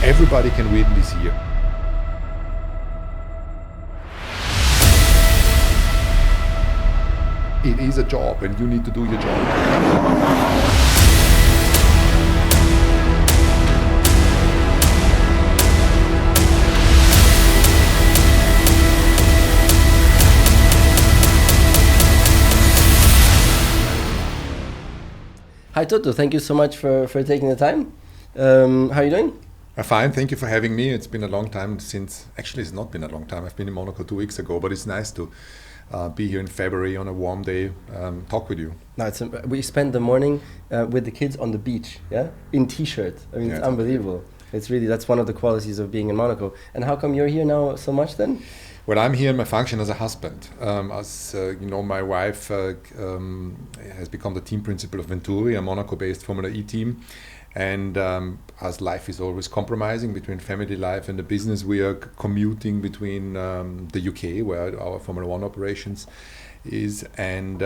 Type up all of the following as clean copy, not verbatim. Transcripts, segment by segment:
Everybody can win this year. It is a job and you need to do your job. Hi Toto, thank you so much for taking the time. How are you doing? Fine, thank you for having me. It's been a long time since, actually it's not been a long time, I've been in Monaco 2 weeks ago, but it's nice to be here in February on a warm day, talk with you. No, we spent the morning with the kids on the beach, in t-shirts. I mean, yeah, it's unbelievable. It's really, that's one of the qualities of being in Monaco. And how come you're here now so much then? Well, I'm here in my function as a husband. As you know, my wife has become the team principal of Venturi, a Monaco-based Formula E team. And as life is always compromising between family life and the business, we are commuting between the UK, where our Formula One operations is, and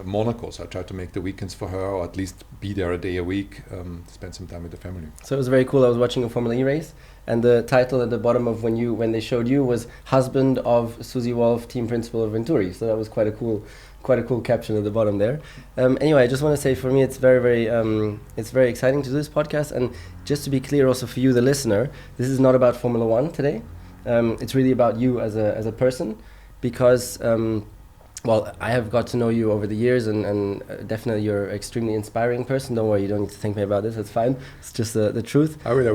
Monaco. So I try to make the weekends for her, or at least be there a day a week, spend some time with the family. So it was very cool. I was watching a Formula E race, and the title at the bottom of when they showed you was "Husband of Toto Wolff, Team Principal of Venturi." So that was quite a cool caption at the bottom there. Anyway, I just want to say, for me, it's very exciting to do this podcast. And just to be clear, also for you, the listener, this is not about Formula One today. It's really about you as a person, because well, I have got to know you over the years, and definitely you're an extremely inspiring person. Don't worry, you don't need to thank me about this. It's fine. It's just the truth. I will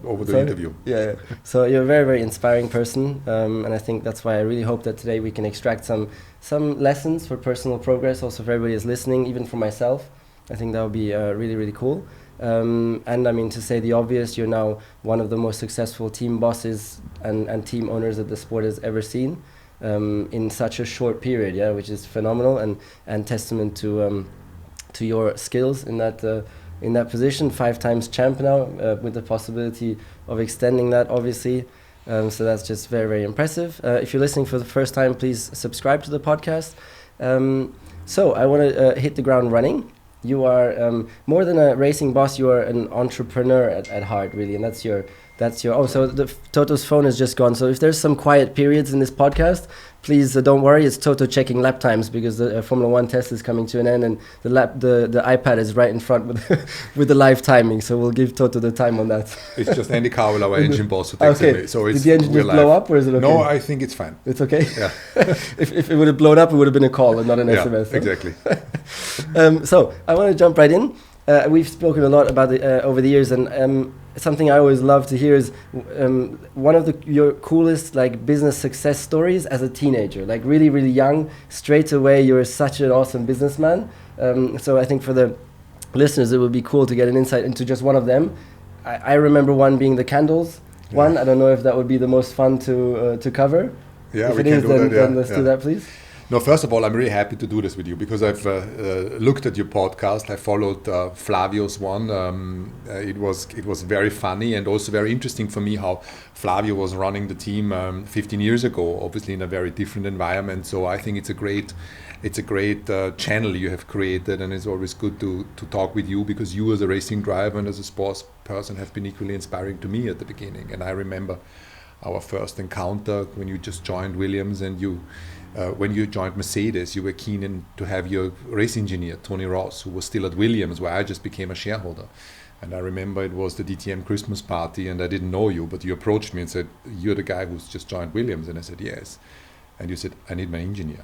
over the interview. Yeah. So you're a very inspiring person, and I think that's why I really hope that today we can extract some lessons for personal progress, also for everybody who's listening, even for myself. I think that would be really cool. And I mean, to say the obvious, you're now one of the most successful team bosses and team owners that the sport has ever seen. In such a short period, which is phenomenal and testament to your skills in that position. 5 times champ now, with the possibility of extending that, obviously. So that's just very impressive. If you're listening for the first time, please subscribe to the podcast. So I want to hit the ground running. You are more than a racing boss. You are an entrepreneur at heart, really, and that's your. Oh, so Toto's phone is just gone. So if there's some quiet periods in this podcast, please don't worry. It's Toto checking lap times, because the Formula One test is coming to an end, and the iPad is right in front with the live timing. So we'll give Toto the time on that. It's just Andy Cowell, our engine boss, who takes it. So did the engine just blow up, or is it okay? No, I think it's fine. It's okay? Yeah. If it would have blown up, it would have been a call and not an SMS. Exactly. So I want to jump right in. We've spoken a lot about over the years, and something I always love to hear is one of your coolest business success stories as a teenager, really young. Straight away, you're such an awesome businessman. So I think for the listeners, it would be cool to get an insight into just one of them. I remember one being the candles one. I don't know if that would be the most fun to cover. Yeah, if it is, then let's do that, please. No, first of all, I'm really happy to do this with you, because I've looked at your podcast. I followed Flavio's one. It was very funny and also very interesting for me how Flavio was running the team 15 years ago, obviously in a very different environment. So I think it's a great channel you have created, and it's always good to talk with you, because you as a racing driver and as a sports person have been equally inspiring to me at the beginning. And I remember our first encounter when you just joined Williams, and when you joined Mercedes, you were keen to have your race engineer, Tony Ross, who was still at Williams, where I just became a shareholder. And I remember it was the DTM Christmas party, and I didn't know you, but you approached me and said, "You're the guy who's just joined Williams." And I said, "Yes." And you said, "I need my engineer."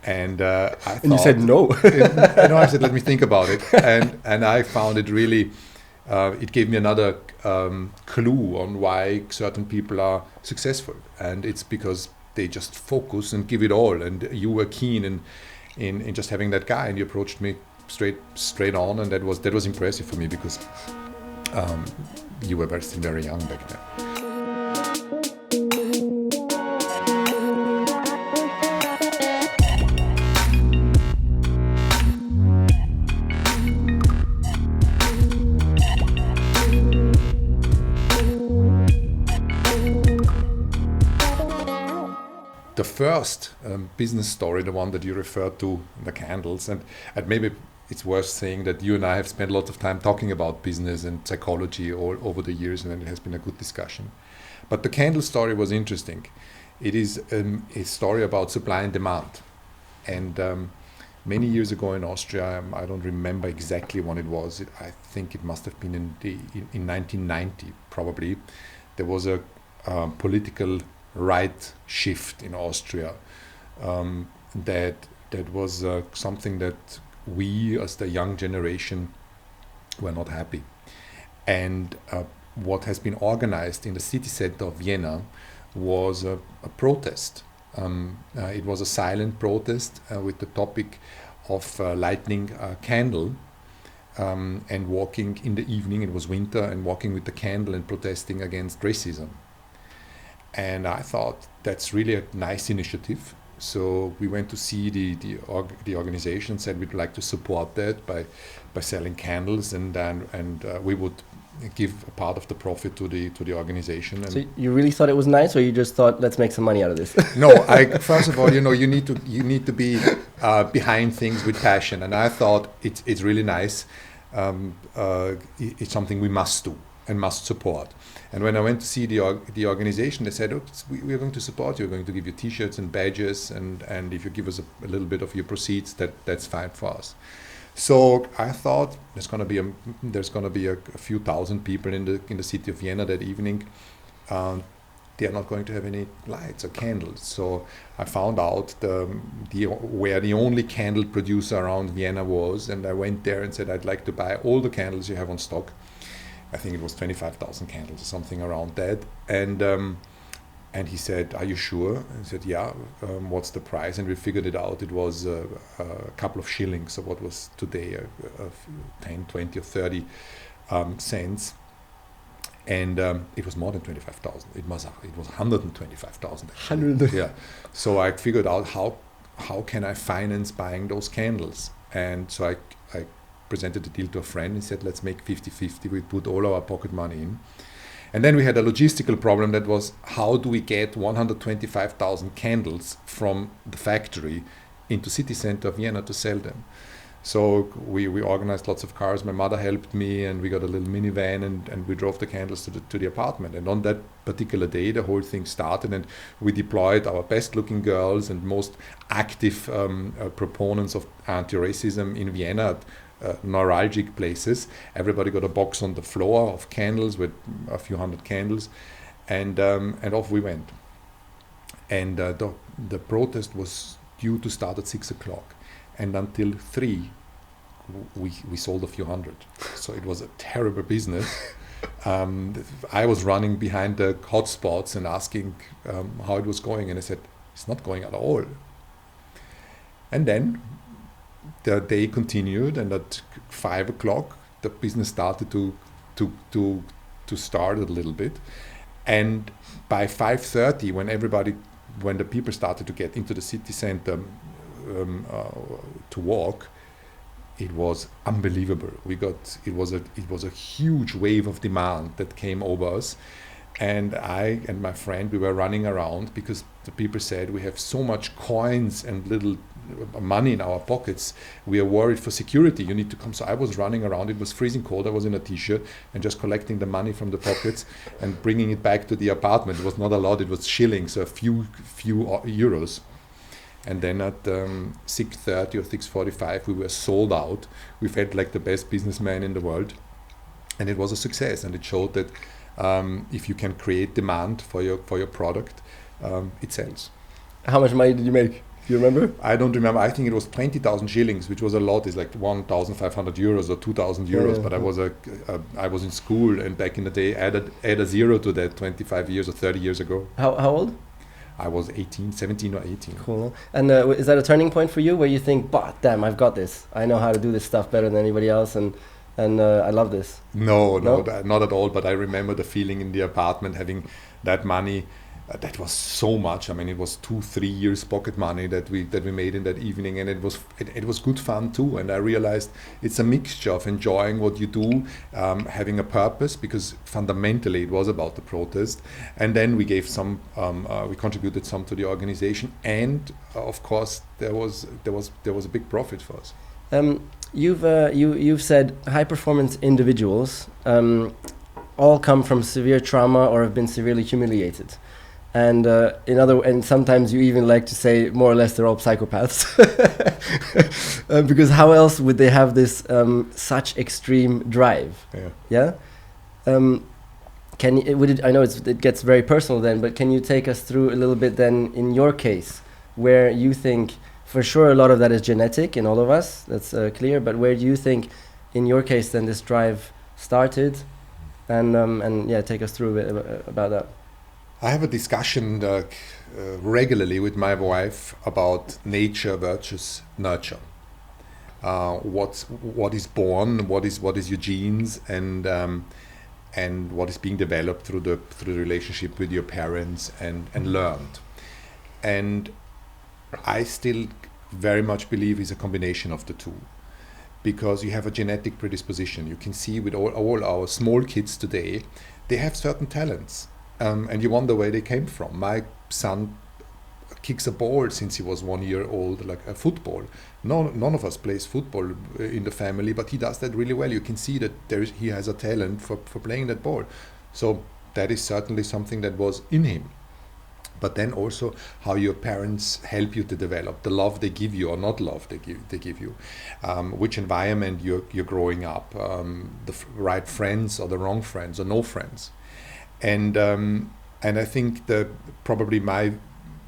And and you said no. No, I said, "Let me think about it." And I found it really, it gave me another clue on why certain people are successful. And it's because they just focus and give it all, and you were keen in just having that guy, and you approached me straight on, and that was impressive for me, because you were still very young back then. The first business story, the one that you referred to, the candles, and maybe it's worth saying that you and I have spent a lot of time talking about business and psychology all over the years, and it has been a good discussion. But the candle story was interesting. It is a story about supply and demand. And many years ago in Austria, I don't remember exactly when it was. I think it must have been in 1990, probably. There was a political right shift in Austria that was something that we, as the young generation, were not happy. And what has been organized in the city center of Vienna was a protest. It was a silent protest with the topic of lighting a candle and walking in the evening. It was winter, and walking with the candle and protesting against racism. And I thought that's really a nice initiative. So we went to see the organization, said we'd like to support that by selling candles, and we would give a part of the profit to the organization. And so you really thought it was nice, or you just thought, let's make some money out of this? No, first of all, you need to be behind things with passion, and I thought it's really nice. It's something we must do and must support. And when I went to see the organization, they said, we're going to support you. We're going to give you T-shirts and badges, and if you give us a little bit of your proceeds, that's fine for us. So I thought there's going to be a few thousand people in the city of Vienna that evening. They are not going to have any lights or candles. So I found out where the only candle producer around Vienna was, and I went there and said, I'd like to buy all the candles you have on stock. I think it was 25,000 candles or something around that. And he said, are you sure? I said, yeah. What's the price? And we figured it out. It was a couple of shillings, so what was today 10, 20 or 30 cents. And it was more than 25,000. It was 125,000. 100. Yeah. So I figured out how can I finance buying those candles? And so I presented the deal to a friend and said, let's make 50-50. We put all our pocket money in. And then we had a logistical problem that was, how do we get 125,000 candles from the factory into city center of Vienna to sell them? So we organized lots of cars. My mother helped me, and we got a little minivan, and we drove the candles to the apartment. And on that particular day, the whole thing started, and we deployed our best-looking girls and most active proponents of anti-racism in Vienna at neuralgic places. Everybody got a box on the floor of candles with a few hundred candles, and off we went. And the protest was due to start at 6 o'clock. And until 3, we sold a few hundred. So it was a terrible business. I was running behind the hotspots and asking how it was going, and I said, it's not going at all. And then the day continued, and at 5 o'clock the business started to start a little bit. And by 5:30, when the people started to get into the city center to walk, it was unbelievable. It was a huge wave of demand that came over us, and I and my friend, we were running around because the people said, we have so much coins and little money in our pockets, we are worried for security, you need to come. So I was running around, it was freezing cold, I was in a t-shirt and just collecting the money from the pockets and bringing it back to the apartment. It was not a lot, it was shillings, a few euros. And then at 6:30 or 6:45 we were sold out. We felt like the best businessman in the world, and it was a success. And it showed that if you can create demand for your product, it sells. How much money did you make? Do you remember? I don't remember. I think it was 20,000 shillings, which was a lot. It's like 1,500 euros or 2,000 euros. Yeah. But I was in school, and back in the day, add a zero to that 25 years or 30 years ago. How old? I was 17 or 18. Cool. And is that a turning point for you, where you think, damn, I've got this. I know how to do this stuff better than anybody else, and I love this? No, not at all. But I remember the feeling in the apartment, having that money. That was so much. I mean, it was 2-3 years pocket money that we made in that evening, and it was good fun too. And I realized it's a mixture of enjoying what you do, having a purpose, because fundamentally it was about the protest. And then we gave some, we contributed some to the organization, and of course there was a big profit for us. You've said high performance individuals all come from severe trauma or have been severely humiliated, and and sometimes you even like to say more or less they're all psychopaths, because how else would they have this such extreme drive? Yeah. I know it gets very personal then, but can you take us through a little bit then in your case, where you think, for sure a lot of that is genetic in all of us, that's clear, but where do you think in your case then this drive started, and take us through a bit about that. I have a discussion regularly with my wife about nature versus nurture. What is born, what is your genes, and what is being developed through the relationship with your parents and learned. And I still very much believe it's a combination of the two, because you have a genetic predisposition. You can see with all our small kids today, they have certain talents, and you wonder where they came from. My son kicks a ball since he was 1 year old, like a football. None of us plays football in the family, but he does that really well. You can see that he has a talent for playing that ball. So that is certainly something that was in him. But then also how your parents help you to develop, the love they give you or not love they give you, which environment you're growing up, the right friends or the wrong friends or no friends. And I think that probably my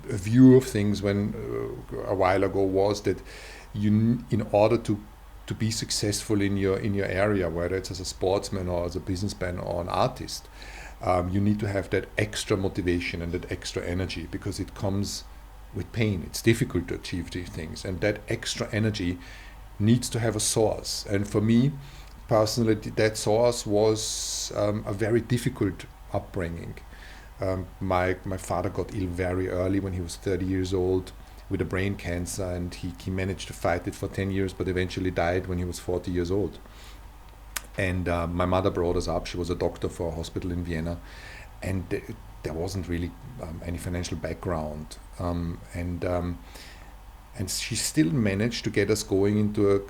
view of things when a while ago was that in order to be successful in your area, whether it's as a sportsman or as a businessman or an artist, you need to have that extra motivation and that extra energy, because it comes with pain. It's difficult to achieve these things, and that extra energy needs to have a source. And for me personally, that source was a very difficult upbringing. My father got ill very early when he was 30 years old with a brain cancer, and he managed to fight it for 10 years, but eventually died when he was 40 years old. And my mother brought us up. She was a doctor for a hospital in Vienna, and there wasn't really any financial background. And she still managed to get us going into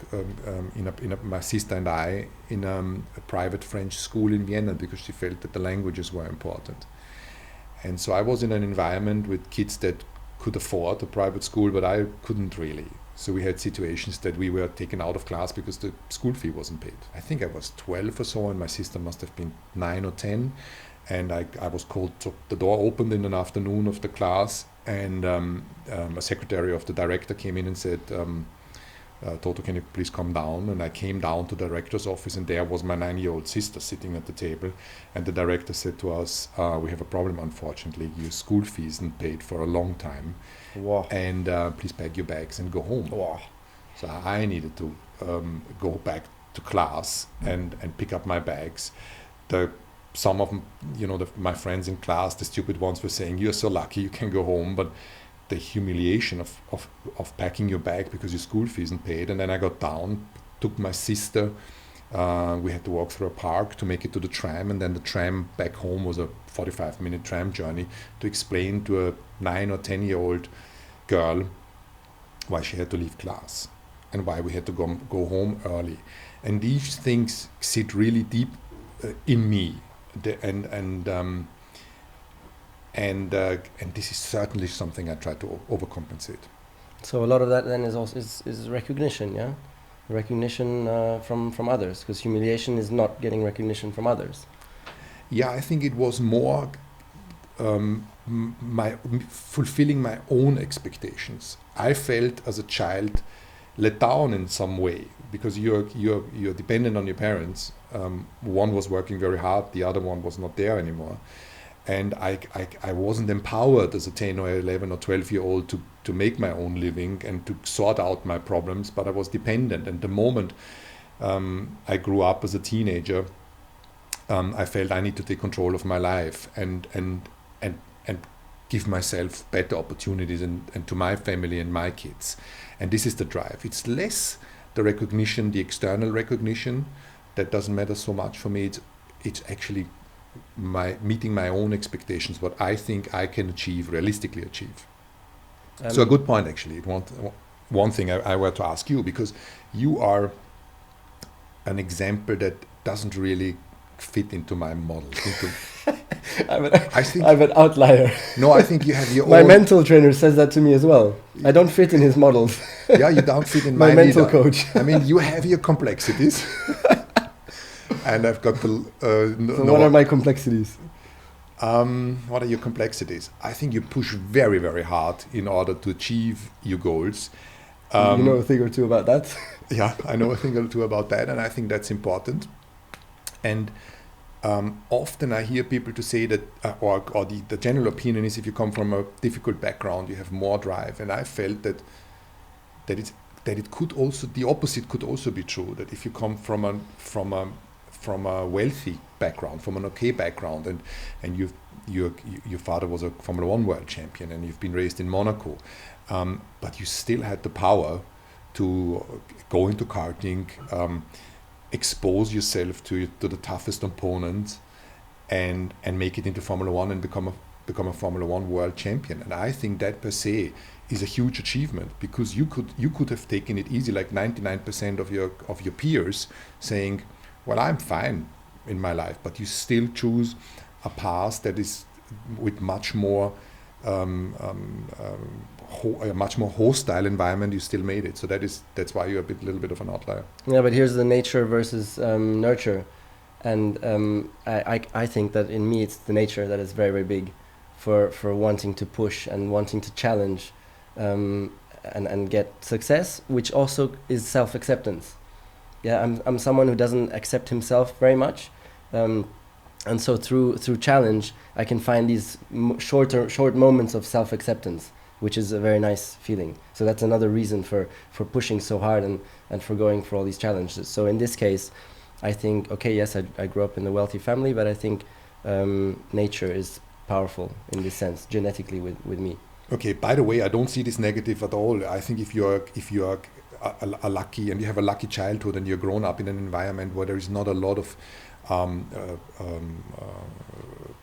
my sister and I in a private French school in Vienna, because she felt that the languages were important. And so I was in an environment with kids that could afford a private school, but I couldn't really. So we had situations that we were taken out of class because the school fee wasn't paid. I think I was 12 or so, and my sister must have been 9 or 10. And I was called, so the door opened in an afternoon of the class, and a secretary of the director came in and said, Toto, can you please come down? And I came down to the director's office, and there was my 9-year-old sister sitting at the table. And the director said to us, we have a problem, unfortunately. Your school fee isn't paid for a long time. Wow. And please pack your bags and go home. Wow. So I needed to go back to class and pick up my bags. Some of my friends in class, the stupid ones, were saying, "You're so lucky, you can go home." But the humiliation of packing your bag because your school fee isn't paid. And then I got down, took my sister. We had to walk through a park to make it to the tram, and then the tram back home was a 45-minute tram journey to explain to a 9 or 10-year-old girl why she had to leave class and why we had to go home early. And these things sit really deep in me, and this is certainly something I try to overcompensate. So a lot of that then is also is recognition, yeah, recognition from others, because humiliation is not getting recognition from others. Yeah, I think it was more my fulfilling my own expectations. I felt as a child let down in some way, because you're dependent on your parents. One was working very hard, the other one was not there anymore. And I wasn't empowered as a 10 or 11 or 12-year-old to make my own living and to sort out my problems, but I was dependent. And the moment I grew up as a teenager, I felt I need to take control of my life and give myself better opportunities and to my family and my kids. And this is the drive. It's less the recognition, the external recognition, that doesn't matter so much for me. It's actually meeting my own expectations, what I think I can realistically achieve. So a good point, actually. one thing I were to ask you, because you are an example that doesn't really fit into my model. I'm an outlier. No, I think you have your My own... mental trainer says that to me as well. I don't fit in his models. Yeah, you don't fit in my mine mental either. coach. I mean, you have your complexities. And I've got the... So what are my complexities? What are your complexities? I think you push very, very hard in order to achieve your goals. You know a thing or two about that? Yeah, I know a thing or two about that, and I think that's important. And often I hear people to say that, or the general opinion is, if you come from a difficult background, you have more drive. And I felt that it could also, the opposite could also be true. That if you come from a wealthy background, from an okay background, and your father was a Formula One world champion, and you've been raised in Monaco, but you still had the power to go into karting, expose yourself to the toughest opponent, and make it into Formula One and become a Formula One world champion. And I think that per se is a huge achievement, because you could have taken it easy, like 99% of your peers, saying, well, I'm fine in my life, but you still choose a path that is with much more a much more hostile environment. You still made it. So that's why you're a little bit of an outlier. Yeah, but here's the nature versus nurture, and I think that in me it's the nature that is very, very big for wanting to push and wanting to challenge and get success, which also is self-acceptance. Yeah, I'm someone who doesn't accept himself very much, and so through challenge I can find these short moments of self-acceptance, which is a very nice feeling. So that's another reason for pushing so hard and for going for all these challenges. So in this case, I think, okay, yes, I grew up in a wealthy family, but I think nature is powerful in this sense, genetically with me. Okay, by the way, I don't see this negative at all. I think if you are a lucky, and you have a lucky childhood, and you're grown up in an environment where there is not a lot of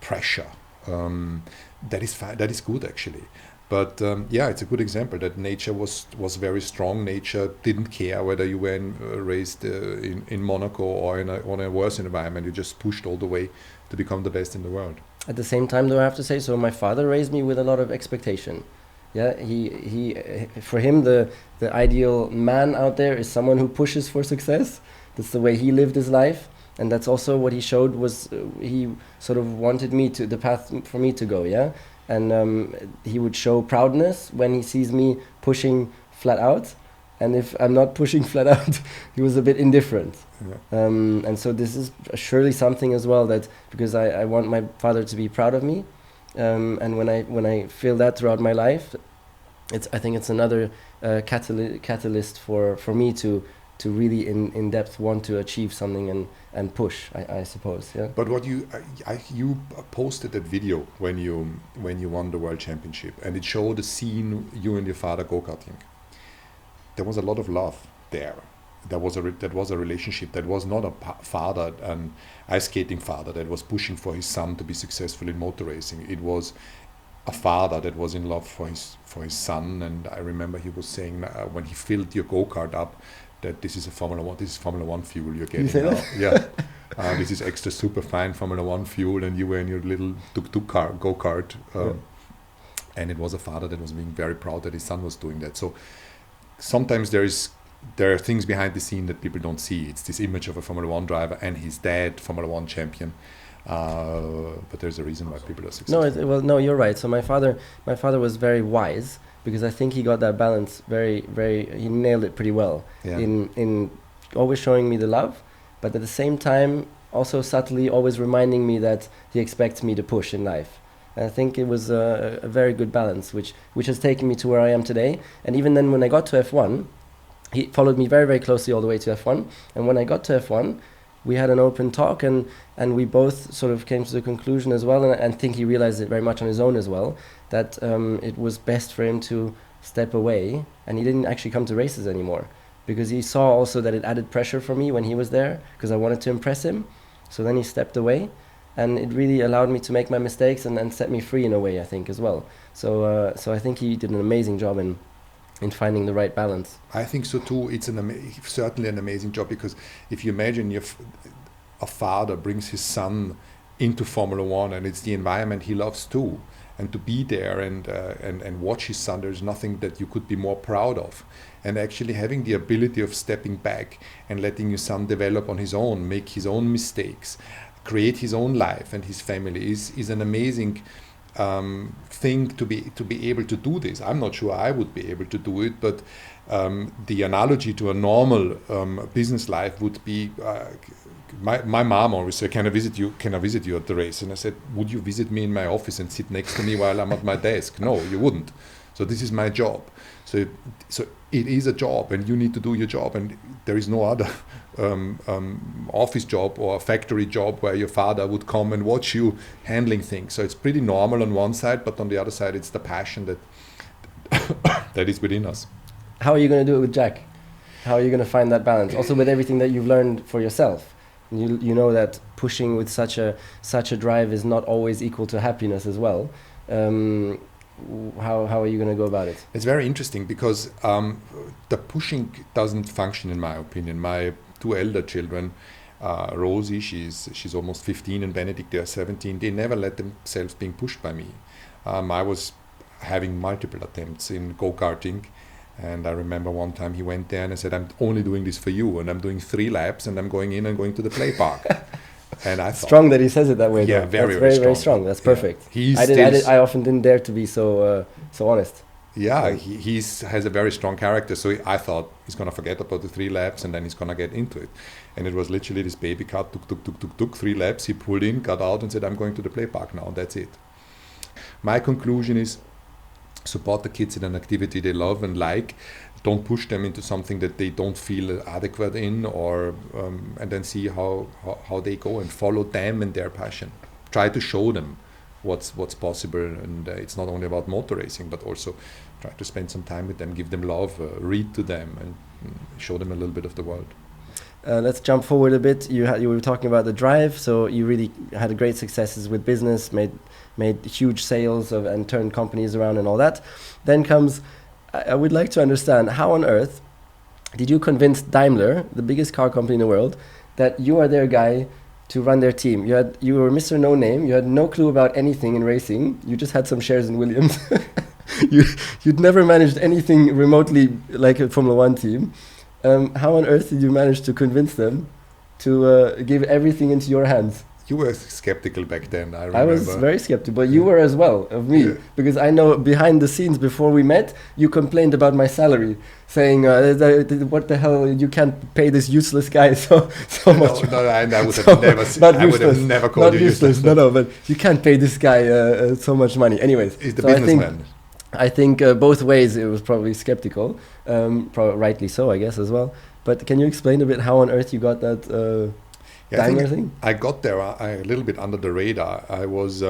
pressure, that is fine. That is good, actually. But yeah, it's a good example that nature was very strong. Nature didn't care whether you were raised in Monaco or in a worse environment. You just pushed all the way to become the best in the world. At the same time, though, I have to say, so my father raised me with a lot of expectation. Yeah, he for him the ideal man out there is someone who pushes for success. That's the way he lived his life, and that's also what he showed. Was he sort of wanted me to, the path for me to go. Yeah. And he would show proudness when he sees me pushing flat out, and if I'm not pushing flat out, he was a bit indifferent. Yeah. And so this is surely something as well, that because I want my father to be proud of me, and when I feel that throughout my life, I think it's another catalyst for me to really in depth want to achieve something and push, I suppose. Yeah. But what you posted that video when you won the world championship, and it showed a scene you and your father go-karting. There was a lot of love there. That was a relationship. That was not a father, an ice skating father, that was pushing for his son to be successful in motor racing. It was a father that was in love for his son. And I remember he was saying when he filled your go-kart up, that this is Formula One fuel you're getting. You say now. that? Yeah. This is extra super fine Formula One fuel, and you were in your little tuk-tuk go-kart. And it was a father that was being very proud that his son was doing that. So sometimes there are things behind the scene that people don't see. It's this image of a Formula One driver and his dad, Formula One champion. But there's a reason why people are successful. No, you're right. So my father was very wise, because I think he got that balance he nailed it pretty well. Yeah. In always showing me the love, but at the same time also subtly always reminding me that he expects me to push in life. And I think it was a very good balance, which has taken me to where I am today. And even then, when I got to F1, he followed me very, very closely all the way to F1. And when I got to F1, we had an open talk, and we both sort of came to the conclusion as well, and I think he realized it very much on his own as well, that it was best for him to step away, and he didn't actually come to races anymore, because he saw also that it added pressure for me when he was there, because I wanted to impress him. So then he stepped away, and it really allowed me to make my mistakes and set me free in a way, I think, as well. So I think he did an amazing job in finding the right balance. I think so too. It's certainly an amazing job, because if you imagine a father brings his son into Formula One, and it's the environment he loves too, and to be there and watch his son, there's nothing that you could be more proud of. And actually having the ability of stepping back and letting your son develop on his own, make his own mistakes, create his own life and his family is an amazing thing to be able to do this. I'm not sure I would be able to do it, but the analogy to a normal business life would be my mom always said, can I visit you at the race? And I said, would you visit me in my office and sit next to me while I'm at my desk? No, you wouldn't. So this is my job. So it is a job, and you need to do your job, and there is no other office job or factory job where your father would come and watch you handling things. So it's pretty normal on one side, but on the other side, it's the passion that that is within us. How are you going to do it with Jack? How are you going to find that balance? Also with everything that you've learned for yourself. You know that pushing with such a drive is not always equal to happiness as well. How are you going to go about it? It's very interesting, because the pushing doesn't function, in my opinion. My two elder children, Rosie, she's almost 15, and Benedict, they're 17. They never let themselves being pushed by me. I was having multiple attempts in go-karting, and I remember one time he went there and I said, I'm only doing this for you, and I'm doing 3 laps and I'm going in and going to the play park. And I thought, strong that he says it that way. Yeah, though. very strong. That's perfect. Yeah. I often didn't dare to be so honest. Yeah, he has a very strong character. So I thought he's going to forget about the 3 laps and then he's going to get into it. And it was literally this baby car, tuk, 3 laps. He pulled in, got out and said, I'm going to the play park now. That's it. My conclusion is, support the kids in an activity they love and like. Don't push them into something that they don't feel adequate in, or and then see how they go, and follow them and their passion. Try to show them what's possible, and it's not only about motor racing, but also try to spend some time with them, give them love, read to them, and show them a little bit of the world. Let's jump forward a bit. You were talking about the drive, so you really had great successes with business, made huge sales and turned companies around and all that. Then comes, I would like to understand, how on earth did you convince Daimler, the biggest car company in the world, that you are their guy to run their team? You were Mr. No Name. You had no clue about anything in racing. You just had some shares in Williams. You'd never managed anything remotely like a Formula One team. How on earth did you manage to convince them to give everything into your hands? You were skeptical back then, I remember. I was very skeptical, but you were as well, of me. Yeah. Because I know behind the scenes, before we met, you complained about my salary, saying, what the hell, you can't pay this useless guy so much. No, I would have never called you useless. No, but you can't pay this guy so much money. Anyways. He's the businessman. I think both ways it was probably skeptical, rightly so, I guess, as well. But can you explain a bit how on earth you got that Daimler thing? I got there a little bit under the radar. I was,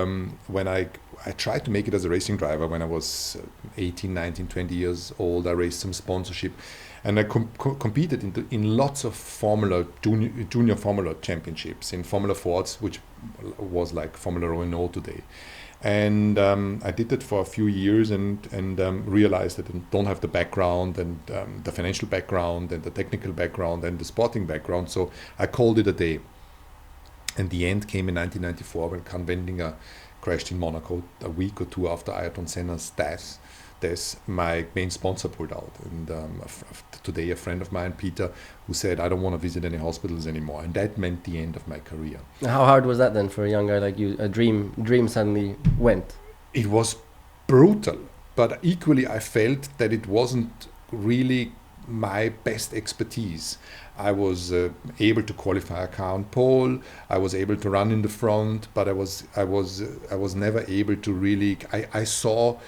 when I tried to make it as a racing driver when I was 18, 19, 20 years old. I raised some sponsorship, and I competed in lots of junior Formula championships, in Formula Fords, which was like Formula Renault today. And I did that for a few years and realized that I don't have the background and the financial background and the technical background and the sporting background. So I called it a day. And the end came in 1994 when Can Wendinger crashed in Monaco a week or 2 after Ayrton Senna's death. My main sponsor pulled out. And today a friend of mine, Peter, who said, I don't want to visit any hospitals anymore. And that meant the end of my career. How hard was that then for a young guy like you? A dream suddenly went. It was brutal, but equally I felt that it wasn't really my best expertise. I was able to qualify a car on pole. I was able to run in the front, but I was never able to really. I saw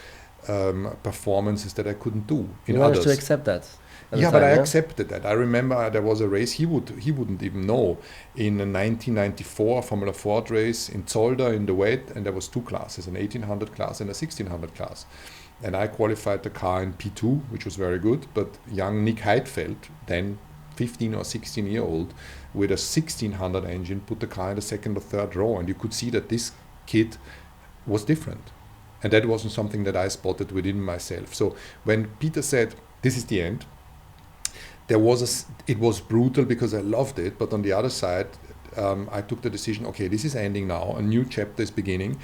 performances that I couldn't do in you others. Managed to accept that. Yeah, but I accepted that. I remember there was a race he wouldn't even know, in a 1994 Formula Ford race in Zolder in the wet, and there was 2 classes, an 1800 class and a 1600 class. And I qualified the car in P2, which was very good, but young Nick Heidfeld, then 15 or 16 year old, with a 1600 engine, put the car in the 2nd or 3rd row, and you could see that this kid was different. And that wasn't something that I spotted within myself. So when Peter said, this is the end. It was brutal because I loved it, but on the other side, I took the decision, okay, this is ending now, a new chapter is beginning,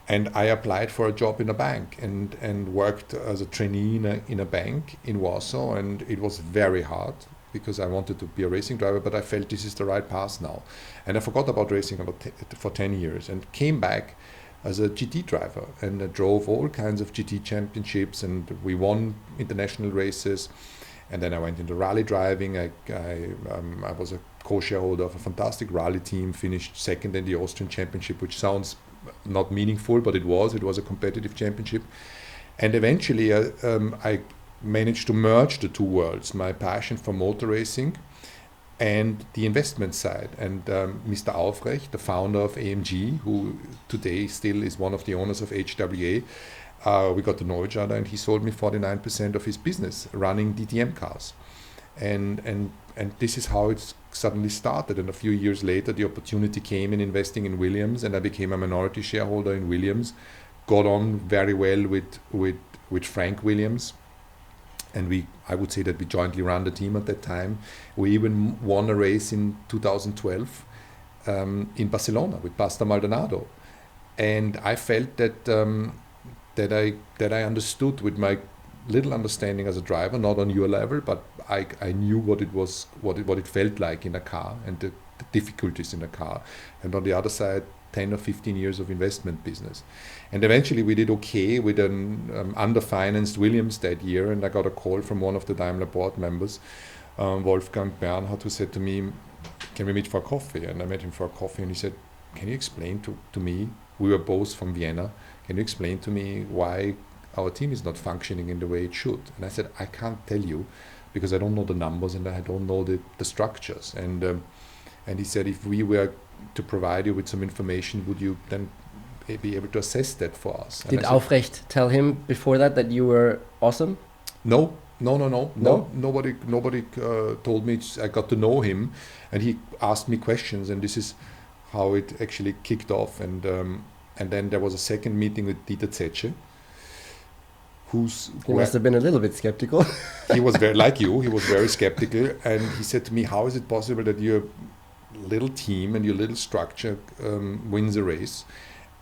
and I applied for a job in a bank and worked as a trainee in a bank in Warsaw, and it was very hard because I wanted to be a racing driver, but I felt this is the right path now. And I forgot about racing for 10 years and came back as a GT driver, and I drove all kinds of GT championships, and we won international races. And then I went into rally driving. I was a co-shareholder of a fantastic rally team, finished second in the Austrian championship, which sounds not meaningful, but it was a competitive championship. And eventually I managed to merge the two worlds, my passion for motor racing and the investment side. And Mr. Aufrecht, the founder of AMG, who today still is one of the owners of HWA, we got to know each other, and he sold me 49% of his business running DTM cars. And this is how it suddenly started. And a few years later, the opportunity came in investing in Williams, and I became a minority shareholder in Williams. Got on very well with Frank Williams, and I would say that we jointly ran the team at that time. We even won a race in 2012 in Barcelona with Pasta Maldonado, and I felt that I understood with my little understanding as a driver, not on your level, but I knew what it felt like in a car and the difficulties in a car. And on the other side, 10 or 15 years of investment business. And eventually we did okay with an underfinanced Williams that year, and I got a call from one of the Daimler board members, Wolfgang Bernhard, who said to me, can we meet for a coffee? And I met him for a coffee, and he said, can you explain to me, we were both from Vienna, can you explain to me why our team is not functioning in the way it should? And I said, I can't tell you because I don't know the numbers and I don't know the structures. And he said, if we were to provide you with some information, would you then be able to assess that for us? And did Aufrecht tell him before that you were awesome? No. Nobody told me. I got to know him, and he asked me questions, and this is how it actually kicked off. And then there was a second meeting with Dieter Zetsche, he must have been a little bit skeptical. He was very like you. He was very skeptical, and he said to me, "How is it possible that your little team and your little structure wins a race?"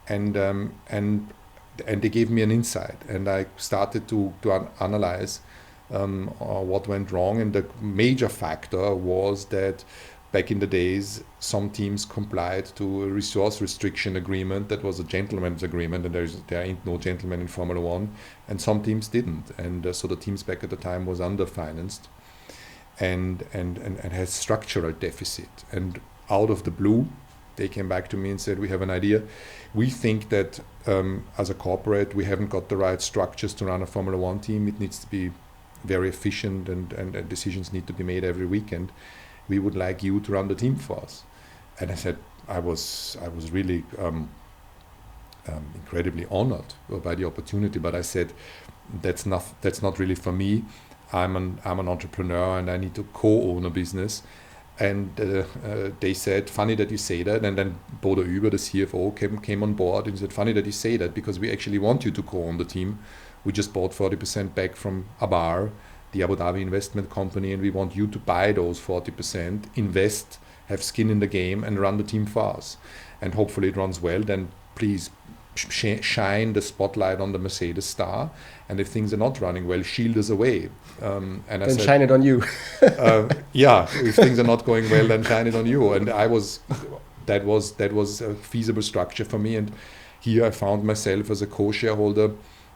And they gave me an insight, and I started to analyze what went wrong. And the major factor was that back in the days, some teams complied to a resource restriction agreement that was a gentleman's agreement, and there ain't no gentleman in Formula One, and some teams didn't. And so the teams back at the time was underfinanced and had structural deficit. And out of the blue, they came back to me and said, we have an idea. We think that as a corporate, we haven't got the right structures to run a Formula One team. It needs to be very efficient, and decisions need to be made every weekend. We would like you to run the team for us. And I said, I was really incredibly honored by the opportunity, but I said, that's not really for me. I'm an entrepreneur, and I need to co-own a business. And they said, funny that you say that. And then Bodo Uber, the CFO, came on board and said, funny that you say that, because we actually want you to co-own the team. We just bought 40% back from Abar, the Abu Dhabi investment company, and we want you to buy those 40%, invest, have skin in the game, and run the team for us. And hopefully it runs well. Then please shine the spotlight on the Mercedes star. And if things are not running well, shield us away. And I said, shine it on you. Yeah, if things are not going well, then shine it on you. And that was a feasible structure for me. And here I found myself as a co-shareholder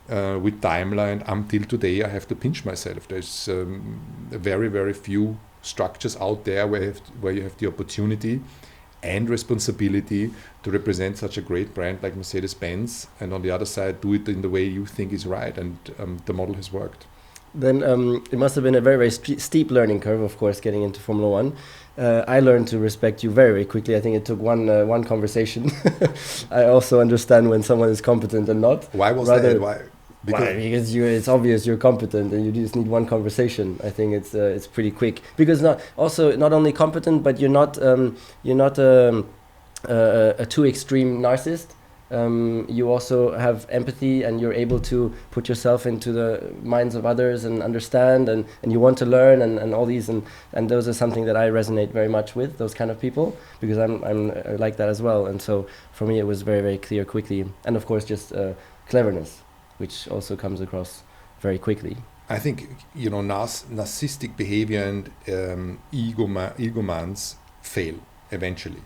with Daimler, and until today I have to pinch myself. There's very, very few structures out there where you have the opportunity and responsibility to represent such a great brand like Mercedes-Benz, and on the other side do it in the way you think is right, and the model has worked. Then it must have been a very, very steep learning curve, of course, getting into Formula One. I learned to respect you very, very quickly. I think it took one conversation. I also understand when someone is competent and not. Why was that? Why? Because it's obvious you're competent, and you just need one conversation. I think it's pretty quick, because not only competent, but you're not a too extreme narcissist. you also have empathy, and you're able to put yourself into the minds of others and understand, and you want to learn, and all these, and those are something that I resonate very much with, those kind of people, because I'm like that as well. And so for me it was very, very clear quickly, and of course just cleverness, which also comes across very quickly. I think, you know, narcissistic behavior and egomans fail eventually.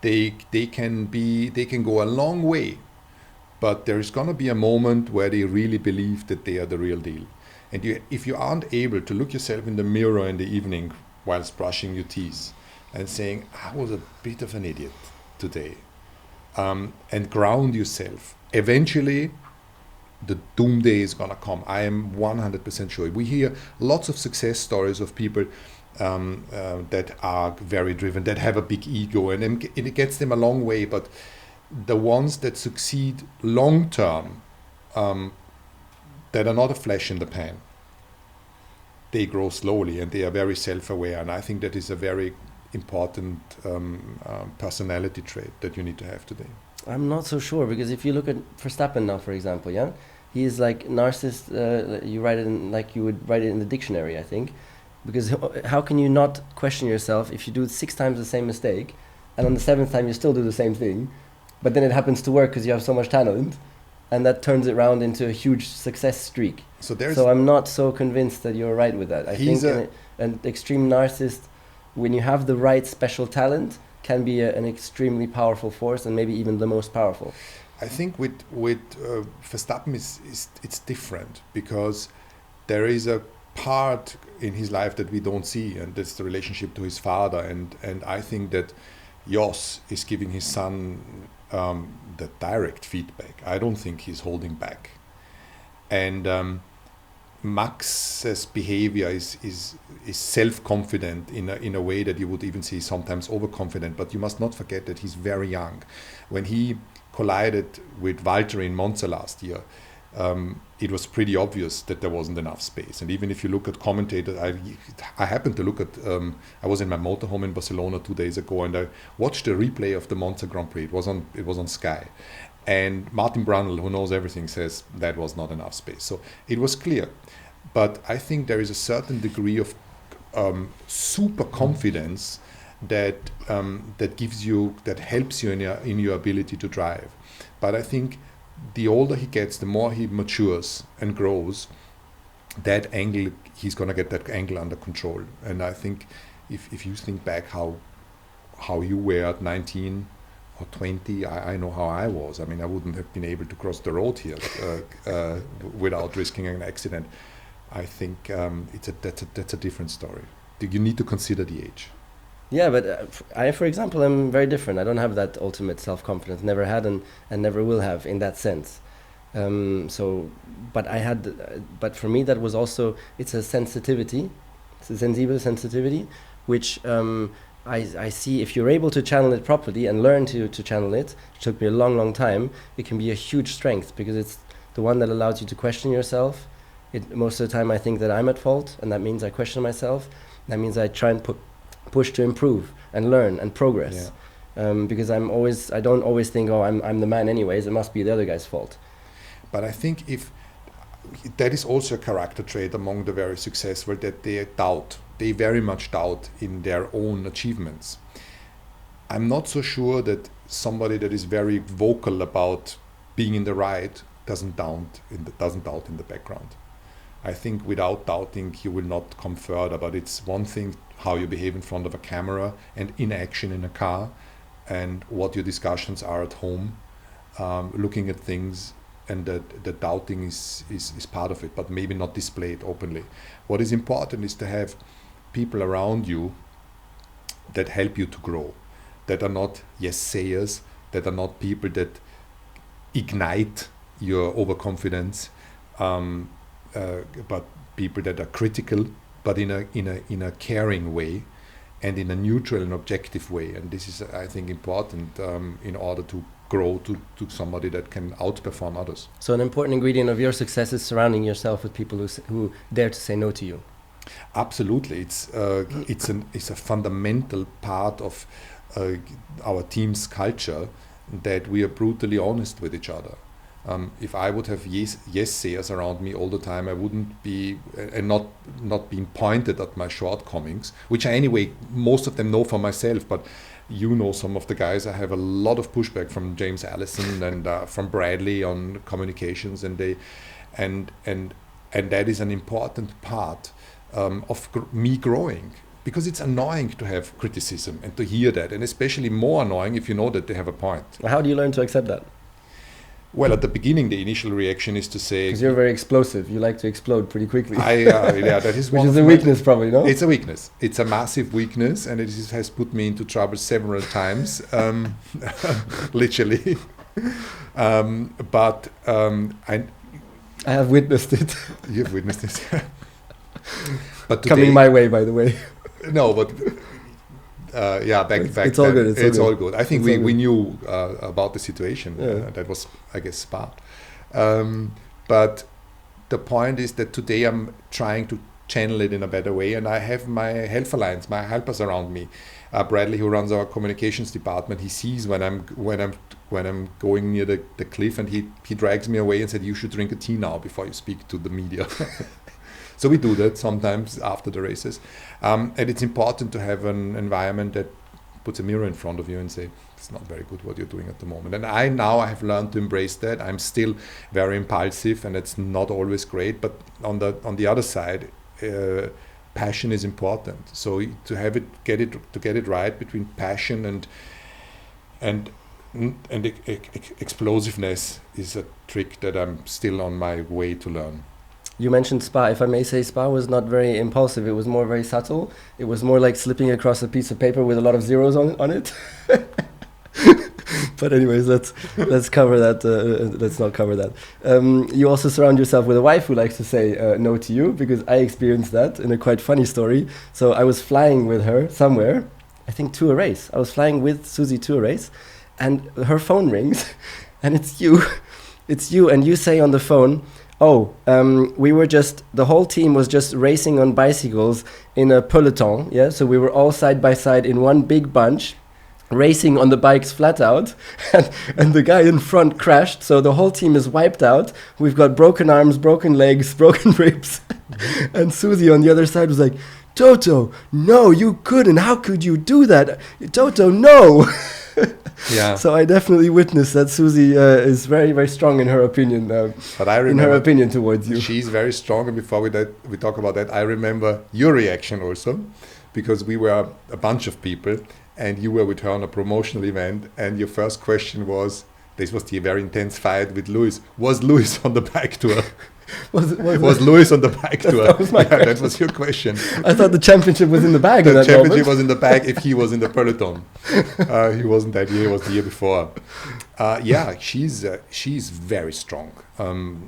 They can go a long way, but there is going to be a moment where they really believe that they are the real deal. And if you aren't able to look yourself in the mirror in the evening whilst brushing your teeth and saying, I was a bit of an idiot today, and ground yourself, eventually the doomsday is going to come. I am 100% sure. We hear lots of success stories of people that are very driven, that have a big ego, and it gets them a long way. But the ones that succeed long term, that are not a flash in the pan, they grow slowly and they are very self-aware. And I think that is a very important personality trait that you need to have today. I'm not so sure, because if you look at Verstappen now, for example, yeah, he is like narcissist. You write it in, like you would write it in the dictionary, I think, because how can you not question yourself if you do 6 times the same mistake, and on the 7th time you still do the same thing, but then it happens to work because you have so much talent, and that turns it around into a huge success streak. So I'm not so convinced that you're right with that. I think an extreme narcissist, when you have the right special talent, can be an extremely powerful force, and maybe even the most powerful. I think with Verstappen it's different, because there is a part in his life that we don't see, and that's the relationship to his father, and I think that Jos is giving his son the direct feedback. I don't think he's holding back, and Max's behavior is self-confident in a way that you would even see sometimes overconfident, but you must not forget that he's very young. When he collided with Valtteri in Monza last year, it was pretty obvious that there wasn't enough space. And even if you look at commentators, I happened to look at, I was in my motorhome in Barcelona 2 days ago, and I watched the replay of the Monza Grand Prix. It was on Sky. And Martin Brundle, who knows everything, says that was not enough space. So it was clear. But I think there is a certain degree of super confidence that gives you, that helps you in your ability to drive. But I think the older he gets, the more he matures and grows, that angle, he's going to get that angle under control. And I think if you think back how you were at 19 or 20, I know how I was. I mean, I wouldn't have been able to cross the road here without risking an accident. I think that's a different story. You need to consider the age. Yeah, but I, for example, am very different. I don't have that ultimate self-confidence, never had and never will have in that sense. But for me that was also, it's a sensitivity, it's a sensitivity, which I see if you're able to channel it properly and learn to channel it, which took me a long time, it can be a huge strength, because it's the one that allows you to question yourself. Most of the time I think that I'm at fault, and that means I question myself. That means I try and push to improve and learn and progress. Yeah. Because I don't always think, oh, I'm the man anyways, it must be the other guy's fault. But I think if that is also a character trait among the very successful, that they very much doubt in their own achievements. I'm not so sure that somebody that is very vocal about being in the right doesn't doubt in the background. I think without doubting you will not come further, but it's one thing how you behave in front of a camera and in action in a car, and what your discussions are at home, looking at things, and the doubting is part of it, but maybe not displayed openly. What is important is to have people around you that help you to grow, that are not yes-sayers, that are not people that ignite your overconfidence, but people that are critical, but in a caring way, and in a neutral and objective way. And this is, I think, important in order to grow to somebody that can outperform others. So an important ingredient of your success is surrounding yourself with people who dare to say no to you. Absolutely, it's a fundamental part of our team's culture, that we are brutally honest with each other. If I would have yes sayers around me all the time, I wouldn't be, and not being pointed at my shortcomings, which I anyway, most of them know for myself, but you know some of the guys, I have a lot of pushback from James Allison and from Bradley on communications, and that is an important part of me growing, because it's annoying to have criticism and to hear that, and especially more annoying if you know that they have a point. How do you learn to accept that? Well, at the beginning, the initial reaction is to say... Because you're very explosive. You like to explode pretty quickly. Yeah, that is which is a weakness, probably, no? It's a weakness. It's a massive weakness, and it has put me into trouble several times, literally. But I have witnessed it. You've witnessed it. But today, coming my way, by the way. No, but... back it's all good. It's all good. I think we knew about the situation. That was, I guess, Spa. But the point is that today I'm trying to channel it in a better way, and I have my help alliance, my helpers around me. Bradley, who runs our communications department, he sees when I'm going near the cliff, and he drags me away and said, "You should drink a tea now before you speak to the media." So we do that sometimes after the races. And it's important to have an environment that puts a mirror in front of you and say, it's not very good what you're doing at the moment. And I have learned to embrace that. I'm still very impulsive, and it's not always great. But on the other side, passion is important. So to get it right between passion and explosiveness is a trick that I'm still on my way to learn. You mentioned Spa. If I may say, Spa was not very impulsive. It was more very subtle. It was more like slipping across a piece of paper with a lot of zeros on it. But anyways, let's cover that. Let's not cover that. You also surround yourself with a wife who likes to say no to you, because I experienced that in a quite funny story. So I was flying with her somewhere, I think to a race. I was flying with Susie to a race, and her phone rings, and it's you. It's you, and you say on the phone, the whole team was just racing on bicycles in a peloton, yeah? So we were all side by side in one big bunch, racing on the bikes flat out, and the guy in front crashed, so the whole team is wiped out. We've got broken arms, broken legs, broken ribs. And Susie on the other side was like, "Toto, no, you couldn't. How could you do that? Toto, no." Yeah. So I definitely witnessed that Susie is very, very strong in her opinion. But I remember in her opinion towards you. She's very strong, and before we talk about that, I remember your reaction also, because we were a bunch of people, and you were with her on a promotional event, and your first question was, this was the very intense fight with Lewis. Was Lewis on the bike tour? Was Lewis on the bike tour? That was your question. I thought the championship was in the bag. The championship was in the bag if he was in the peloton. He wasn't that year, it was the year before. She's very strong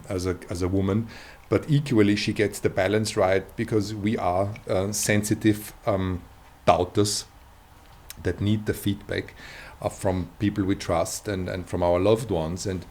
as a woman, but equally she gets the balance right, because we are sensitive doubters that need the feedback from people we trust and from our loved ones, and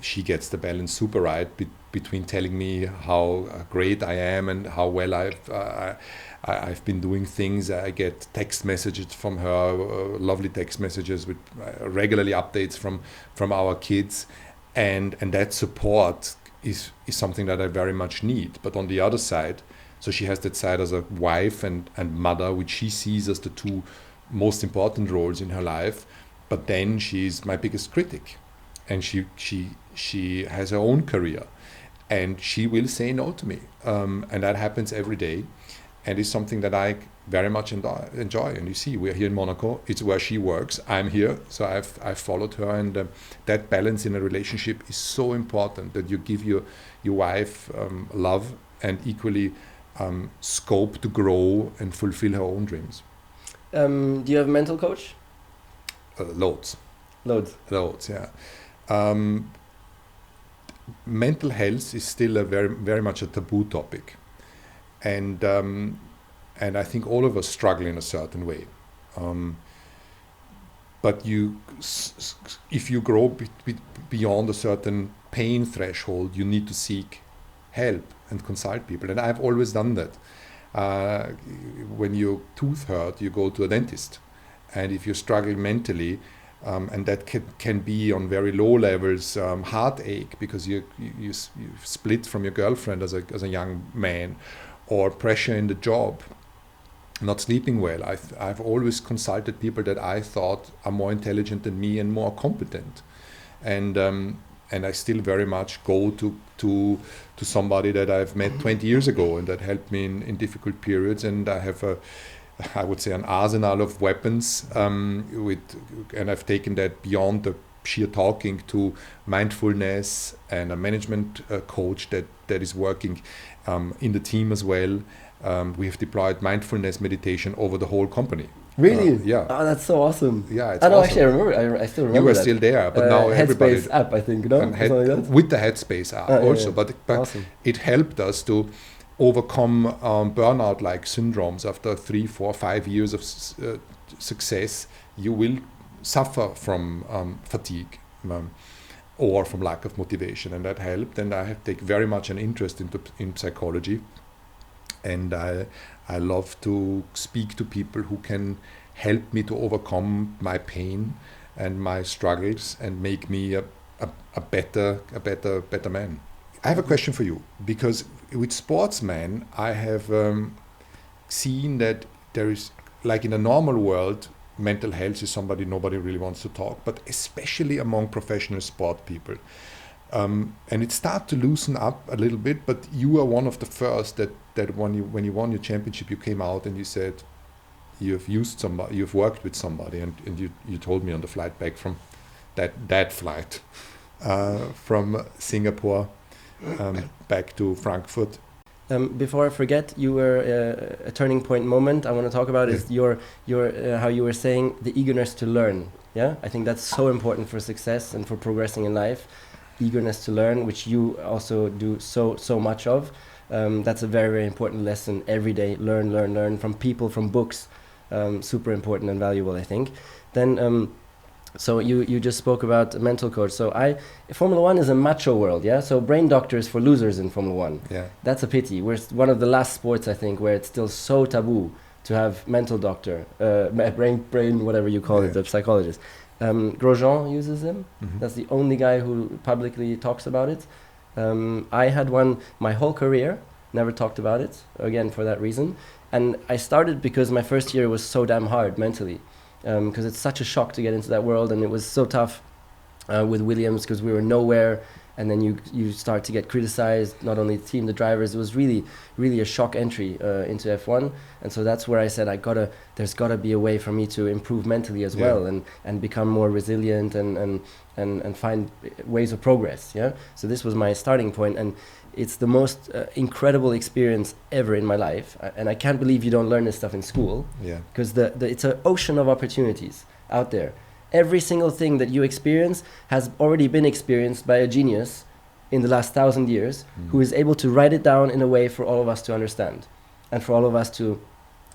she gets the balance super right between telling me how great I am and how well I've been doing things. I get text messages from her, lovely text messages with regularly updates from our kids, and that support is something that I very much need. But on the other side, so she has that side as a wife and mother, which she sees as the two most important roles in her life. But then she's my biggest critic, and she has her own career, and she will say no to me, and that happens every day, and it's something that I very much enjoy. And you see, we're here in Monaco. It's where she works. I'm here, so I've followed her, and that balance in a relationship is so important, that you give your wife love and equally scope to grow and fulfill her own dreams. Do you have a mental coach? Loads, yeah. Mental health is still a very, very much a taboo topic, and I think all of us struggle in a certain way. But if you grow beyond a certain pain threshold, you need to seek help and consult people, and I've always done that. When your tooth hurt, you go to a dentist, and if you struggle mentally, And that can be on very low levels heartache because you split from your girlfriend as a young man, or pressure in the job, not sleeping well. I've always consulted people that I thought are more intelligent than me and more competent, and I still very much go to somebody that I've met 20 years ago and that helped me in difficult periods. And I have I would say an arsenal of weapons, and I've taken that beyond the sheer talking to mindfulness and a management coach that is working in the team as well. We have deployed mindfulness meditation over the whole company. Really? Yeah. Oh, that's so awesome. Yeah, it's awesome. Actually, I remember. I still remember. You were that. still there, but now everybody. Headspace app, I think, no? With the Headspace app also, yeah. but Awesome. It helped us to overcome burnout-like syndromes. After 3, 4, 5 years of success, you will suffer from fatigue or from lack of motivation, and that helped. And I have taken very much an interest in psychology, and I love to speak to people who can help me to overcome my pain and my struggles and make me a better man. I have a question for you, because with sportsmen, I have seen that there is, like in a normal world, mental health is somebody nobody really wants to talk, but especially among professional sport people. And it started to loosen up a little bit, but you were one of the first that when you won your championship, you came out and you said you've worked with somebody, and you told me on the flight back from that flight from Singapore back to Frankfurt. Before I forget, you were a turning point moment I want to talk about is your how you were saying the eagerness to learn. Yeah, I think that's so important for success and for progressing in life. Eagerness to learn, which you also do so much of. That's a very, very important lesson every day. Learn from people, from books. Super important and valuable, I think. Then, so you just spoke about a mental coach. So Formula One is a macho world, yeah? So brain doctors for losers in Formula One. Yeah. That's a pity. We're one of the last sports, I think, where it's still so taboo to have mental doctor, brain, whatever you call it, the psychologist. Grosjean uses him. Mm-hmm. That's the only guy who publicly talks about it. I had one my whole career, never talked about it, again for that reason. And I started because my first year was so damn hard mentally, because it's such a shock to get into that world, and it was so tough with Williams because we were nowhere, and then you start to get criticized, not only the team, the drivers. It was really, really a shock entry into F1, and so that's where I said there's got to be a way for me to improve mentally as well, and become more resilient and find ways of progress. Yeah, so this was my starting point, and it's the most incredible experience ever in my life, and I can't believe you don't learn this stuff in school. Yeah, because it's an ocean of opportunities out there. Every single thing that you experience has already been experienced by a genius in the last 1,000 years, who is able to write it down in a way for all of us to understand, and for all of us to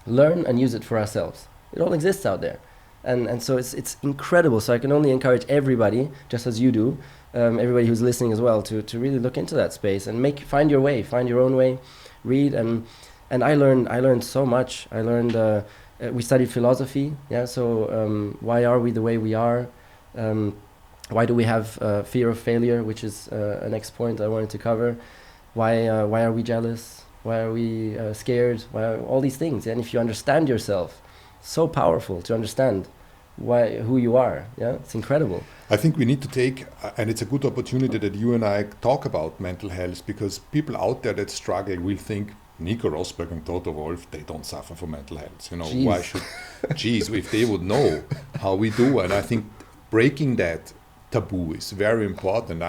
learn and use it for ourselves. It all exists out there, and so it's incredible. So I can only encourage everybody, just as you do, everybody who's listening as well, to really look into that space and find your way, find your own way, read, and I learned so much. I learned. We studied philosophy, yeah. So why are we the way we are? Why do we have fear of failure, which is a next point I wanted to cover? Why are we jealous? Why are we scared? Why are all these things? And if you understand yourself, so powerful to understand who you are. Yeah, it's incredible. I think we need to take, and it's a good opportunity that you and I talk about mental health, because people out there that struggle will think, Nico Rosberg and Toto Wolff, they don't suffer from mental health. You know, Jeez. Why should? Geez, if they would know how we do, and I think breaking that taboo is very important.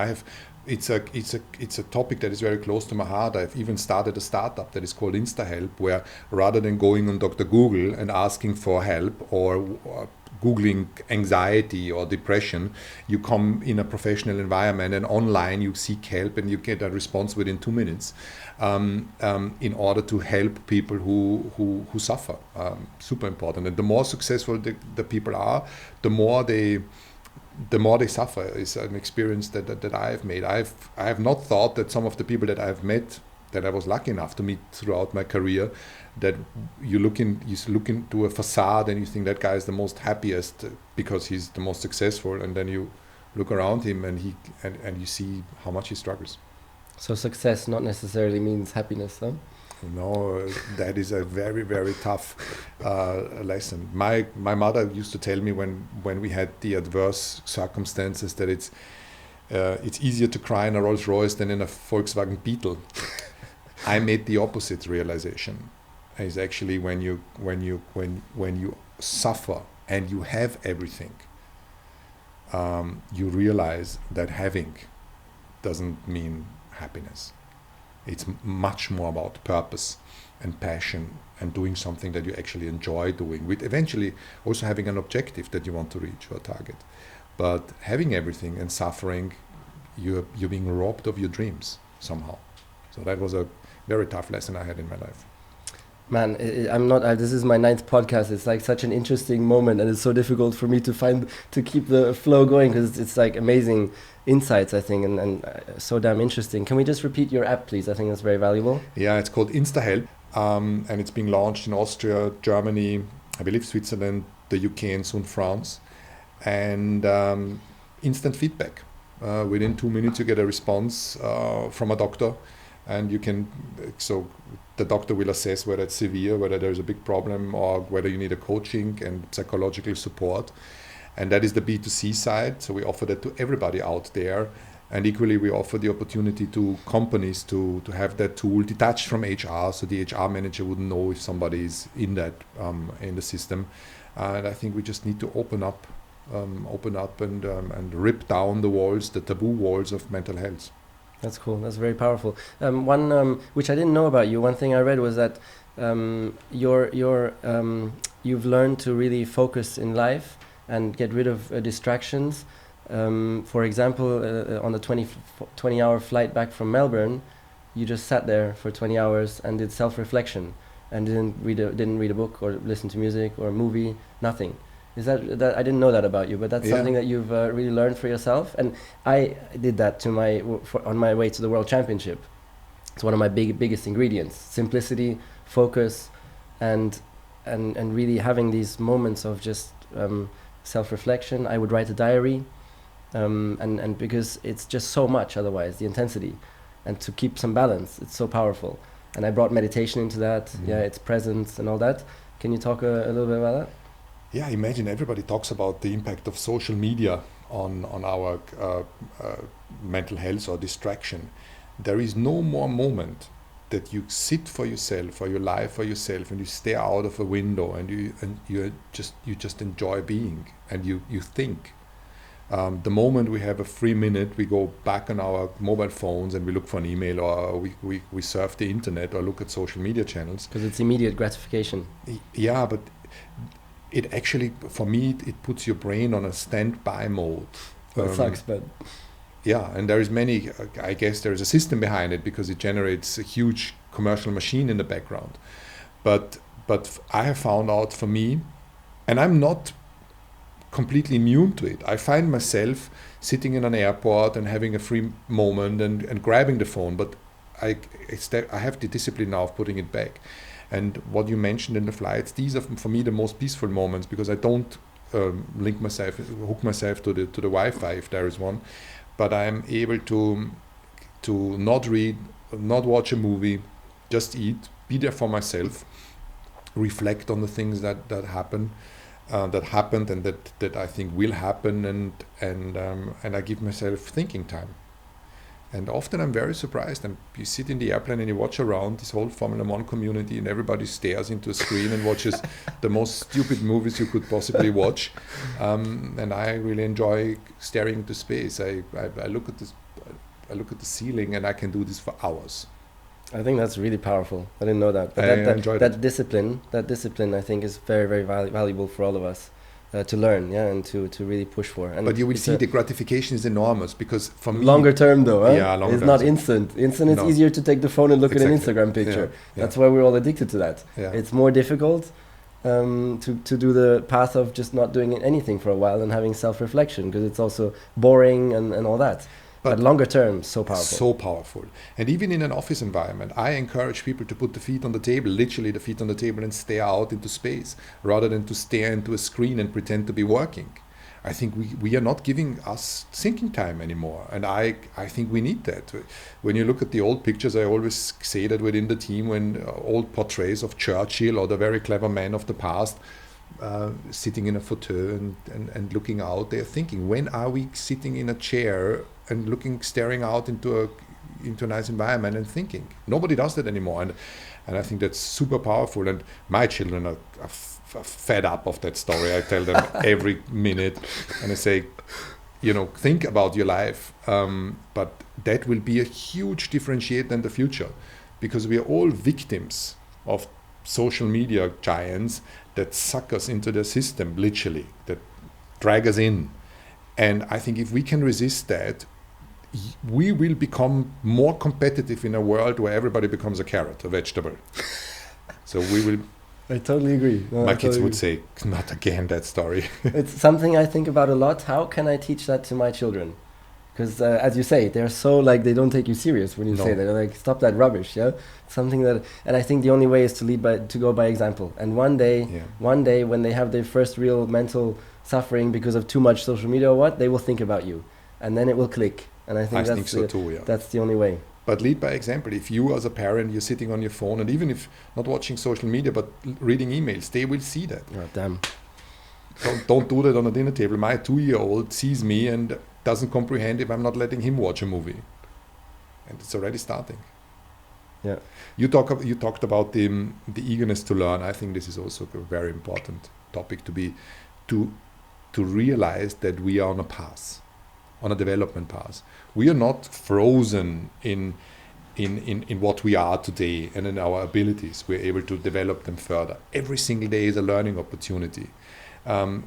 It's a topic that is very close to my heart. I've even started a startup that is called InstaHelp, where rather than going on Dr. Google and asking for help or Googling anxiety or depression, you come in a professional environment and online you seek help and you get a response within 2 minutes in order to help people who suffer. Super important. And the more successful the people are, the more they suffer. Is an experience that I have made. I have not thought that some of the people that I have met that I was lucky enough to meet throughout my career, that you look into a facade and you think that guy is the most happiest because he's the most successful, and then you look around him and you see how much he struggles. So success not necessarily means happiness, huh? No, that is a very, very tough lesson. My mother used to tell me when we had the adverse circumstances that it's easier to cry in a Rolls Royce than in a Volkswagen Beetle. I made the opposite realization. It's actually when you suffer and you have everything, you realize that having doesn't mean happiness. It's much more about purpose and passion and doing something that you actually enjoy doing, with eventually also having an objective that you want to reach or a target. But having everything and suffering, you're being robbed of your dreams somehow. So that was a very tough lesson I had in my life. Man, this is my 9th podcast. It's like such an interesting moment, and it's so difficult for me to keep the flow going, because it's like amazing insights, I think, and so damn interesting. Can we just repeat your app, please? I think that's very valuable. Yeah, it's called InstaHelp, and it's being launched in Austria, Germany, I believe Switzerland, the UK, and soon France. And instant feedback. Within 2 minutes you get a response from a doctor, and so the doctor will assess whether it's severe, whether there's a big problem, or whether you need a coaching and psychological support. And that is the B2C side. So we offer that to everybody out there. And equally, we offer the opportunity to companies to have that tool detached from HR. So the HR manager wouldn't know if somebody is in the system. And I think we just need to open up and rip down the walls, the taboo walls of mental health. That's cool. That's very powerful. Which I didn't know about you. One thing I read was that you've learned to really focus in life and get rid of distractions. For example, on the 20-hour flight back from Melbourne, you just sat there for 20 hours and did self-reflection and didn't read a book or listen to music or a movie. Nothing. Is that I didn't know that about you, but that's something that you've really learned for yourself. And I did that on my way to the World Championship. It's one of my biggest ingredients: simplicity, focus, and really having these moments of just self-reflection. I would write a diary, and because it's just so much otherwise, the intensity, and to keep some balance, it's so powerful. And I brought meditation into that. Mm-hmm. Yeah, it's presence and all that. Can you talk a little bit about that? Yeah, imagine everybody talks about the impact of social media on our mental health or distraction. There is no more moment that you sit for yourself or you lie for yourself and you stare out of a window and you just enjoy being and you think. The moment we have a free minute, we go back on our mobile phones and we look for an email, or we surf the internet or look at social media channels. Because it's immediate gratification. Yeah, but it actually, for me, it puts your brain on a standby mode. That sucks, but... Yeah, and there is I guess there is a system behind it because it generates a huge commercial machine in the background. But I have found out for me, and I'm not completely immune to it. I find myself sitting in an airport and having a free moment and grabbing the phone, but I have the discipline now of putting it back. And what you mentioned in the flights, these are for me the most peaceful moments because I don't hook myself to the Wi-Fi if there is one, but I'm able to not read, not watch a movie, just eat, be there for myself, reflect on the things that happened and that I think will happen, and I give myself thinking time. And often I'm very surprised, and you sit in the airplane and you watch around this whole Formula 1 community and everybody stares into a screen and watches the most stupid movies you could possibly watch. And I really enjoy staring into space. I look at this, I look at the ceiling and I can do this for hours. I think that's really powerful. I didn't know that. But that discipline, I think is very, very valuable for all of us. To learn, and to really push for. And but you will see the gratification is enormous because for me... Longer term though, huh? Yeah, longer it's term. Not instant. Instant, it's easier to take the phone and look at an Instagram picture. Yeah. That's why we're all addicted to that. Yeah. It's more difficult to do the path of just not doing anything for a while and having self-reflection because it's also boring and all that. But longer term, so powerful. So powerful. And even in an office environment, I encourage people to put the feet on the table, literally the feet on the table, and stare out into space rather than to stare into a screen and pretend to be working. I think we are not giving us thinking time anymore. And I think we need that. When you look at the old pictures, I always say that within the team, when old portraits of Churchill or the very clever men of the past, sitting in a fauteuil and looking out, they're thinking, when are we sitting in a chair and staring out into a nice environment and thinking? Nobody does that anymore, and I think that's super powerful. And my children are fed up of that story. I tell them every minute, and I say, think about your life, but that will be a huge differentiator in the future, because we are all victims of social media giants that suck us into their system, literally, that drag us in. And I think if we can resist that, we will become more competitive in a world where everybody becomes a carrot, a vegetable. So we will... I totally agree. No, my kids would say, not again that story. It's something I think about a lot. How can I teach that to my children? Because as you say, they're so they don't take you serious when you say that. They're like, stop that rubbish, yeah? Something that, and I think the only way is to go by example. And one day when they have their first real mental suffering because of too much social media or what, they will think about you. And then it will click. And I think so too, yeah. That's the only way. But lead by example. If you as a parent, you're sitting on your phone, and even if not watching social media, but reading emails, they will see that. Oh, damn. Don't do that on a dinner table. My 2-year-old sees me and doesn't comprehend if I'm not letting him watch a movie. And it's already starting. Yeah. You talked about the eagerness to learn. I think this is also a very important topic to realize that we are on a path, on a development path. We are not frozen in what we are today and in our abilities. We're able to develop them further. Every single day is a learning opportunity. While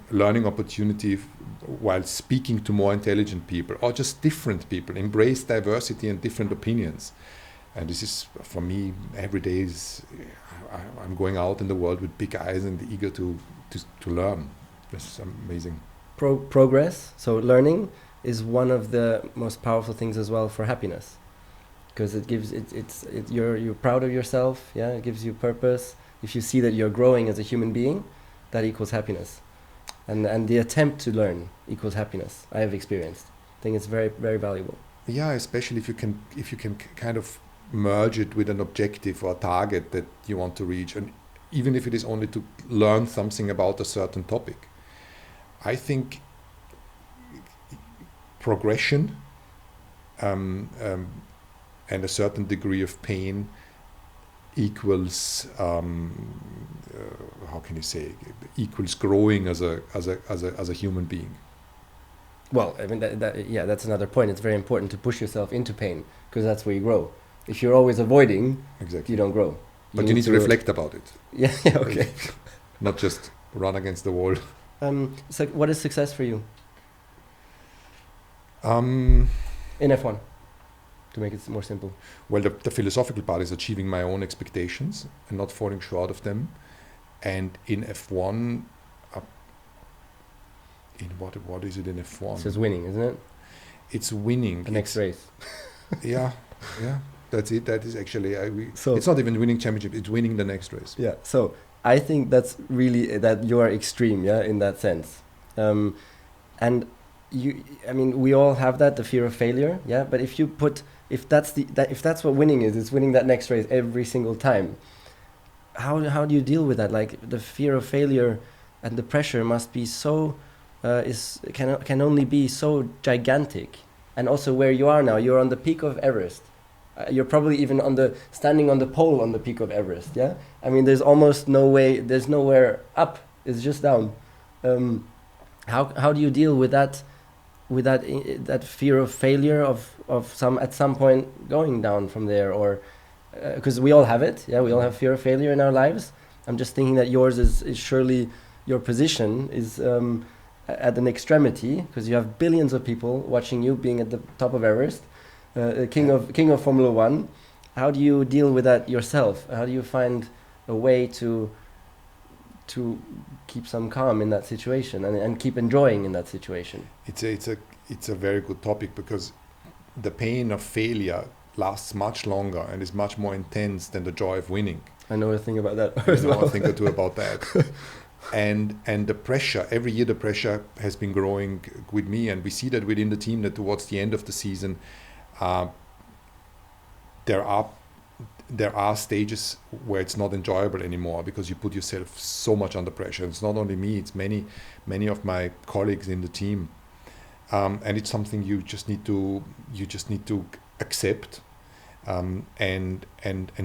speaking to more intelligent people or just different people. Embrace diversity and different opinions. And this is, for me, every day I'm going out in the world with big eyes and eager to learn. This is amazing. Progress, so learning, is one of the most powerful things as well for happiness, because it gives you're proud of yourself. Yeah, it gives you purpose. If you see that you're growing as a human being, that equals happiness, and the attempt to learn equals happiness. I have experienced. I think it's very, very valuable. Yeah, especially if you can kind of merge it with an objective or a target that you want to reach, and even if it is only to learn something about a certain topic. I think progression and a certain degree of pain equals equals growing as a human being. Well, I mean that's another point. It's very important to push yourself into pain, because that's where you grow. If you're always avoiding, you don't grow. But you need to reflect about it. Yeah, okay. Not just run against the wall. So what is success for you? In F1, to make it more simple. Well, the philosophical part is achieving my own expectations and not falling short of them. And in F1, what is it in F1? It says winning, isn't it? It's winning. The next race. Yeah, that's it. That is actually, it's not even winning championship, it's winning the next race. Yeah, so I think that's really, that you are extreme, yeah, in that sense. And we all have that, the fear of failure, yeah. But if that's what winning is, it's winning that next race every single time. How do you deal with that? Like, the fear of failure and the pressure must be so, can only be so gigantic. And also where you are now, you're on the peak of Everest. You're probably even standing on the pole on the peak of Everest, yeah. I mean, there's almost no way. There's nowhere up. It's just down. How do you deal with that? With that fear of failure at some point going down from there, or because we all have it, yeah, we all have fear of failure in our lives. I'm just thinking that yours is surely, your position is at an extremity, because you have billions of people watching you being at the top of Everest, king of Formula One. How do you deal with that yourself? How do you find a way to keep some calm in that situation and keep enjoying in that situation? It's a very good topic, because the pain of failure lasts much longer and is much more intense than the joy of winning. I know a thing about that You as know, well. a thing or two about that. And the pressure, every year the pressure has been growing with me, and we see that within the team that towards the end of the season, there are stages where it's not enjoyable anymore because you put yourself so much under pressure. It's not only me, it's many of my colleagues in the team. And it's something you just need to accept, and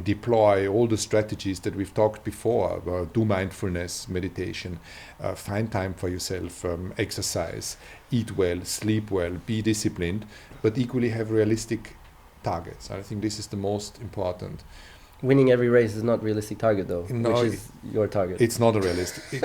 deploy all the strategies that we've talked before. Do mindfulness, meditation, find time for yourself, exercise, eat well, sleep well, be disciplined, but equally have realistic targets. I think this is the most important. Winning every race is not realistic target though, No, which is your target. It's not a realistic.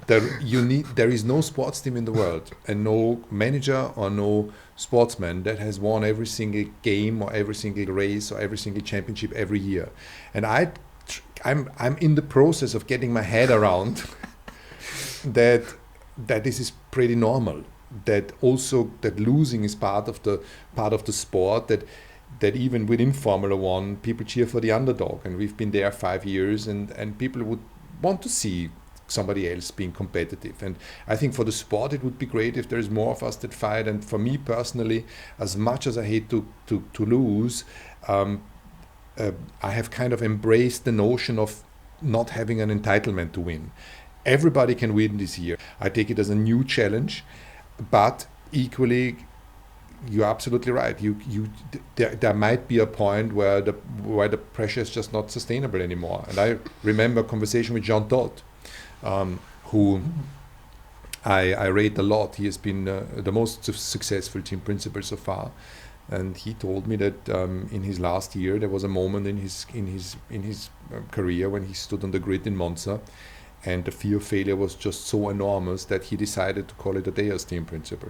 There is no sports team in the world and no manager or no sportsman that has won every single game or every single race or every single championship every year. And I'm in the process of getting my head around that this is pretty normal. That losing is part of the sport. That even within Formula One, people cheer for the underdog, and we've been there 5 years, and people would want to see somebody else being competitive. And I think for the sport, it would be great if there's more of us that fight. And for me personally, as much as I hate to lose, I have kind of embraced the notion of not having an entitlement to win. Everybody can win this year. I take it as a new challenge, but equally, you're absolutely right. There might be a point where the pressure is just not sustainable anymore. And I remember a conversation with Jean Todt, who I rate a lot. He has been the most successful team principal so far, and he told me that in his last year there was a moment in his career when he stood on the grid in Monza, and the fear of failure was just so enormous that he decided to call it a day as team principal.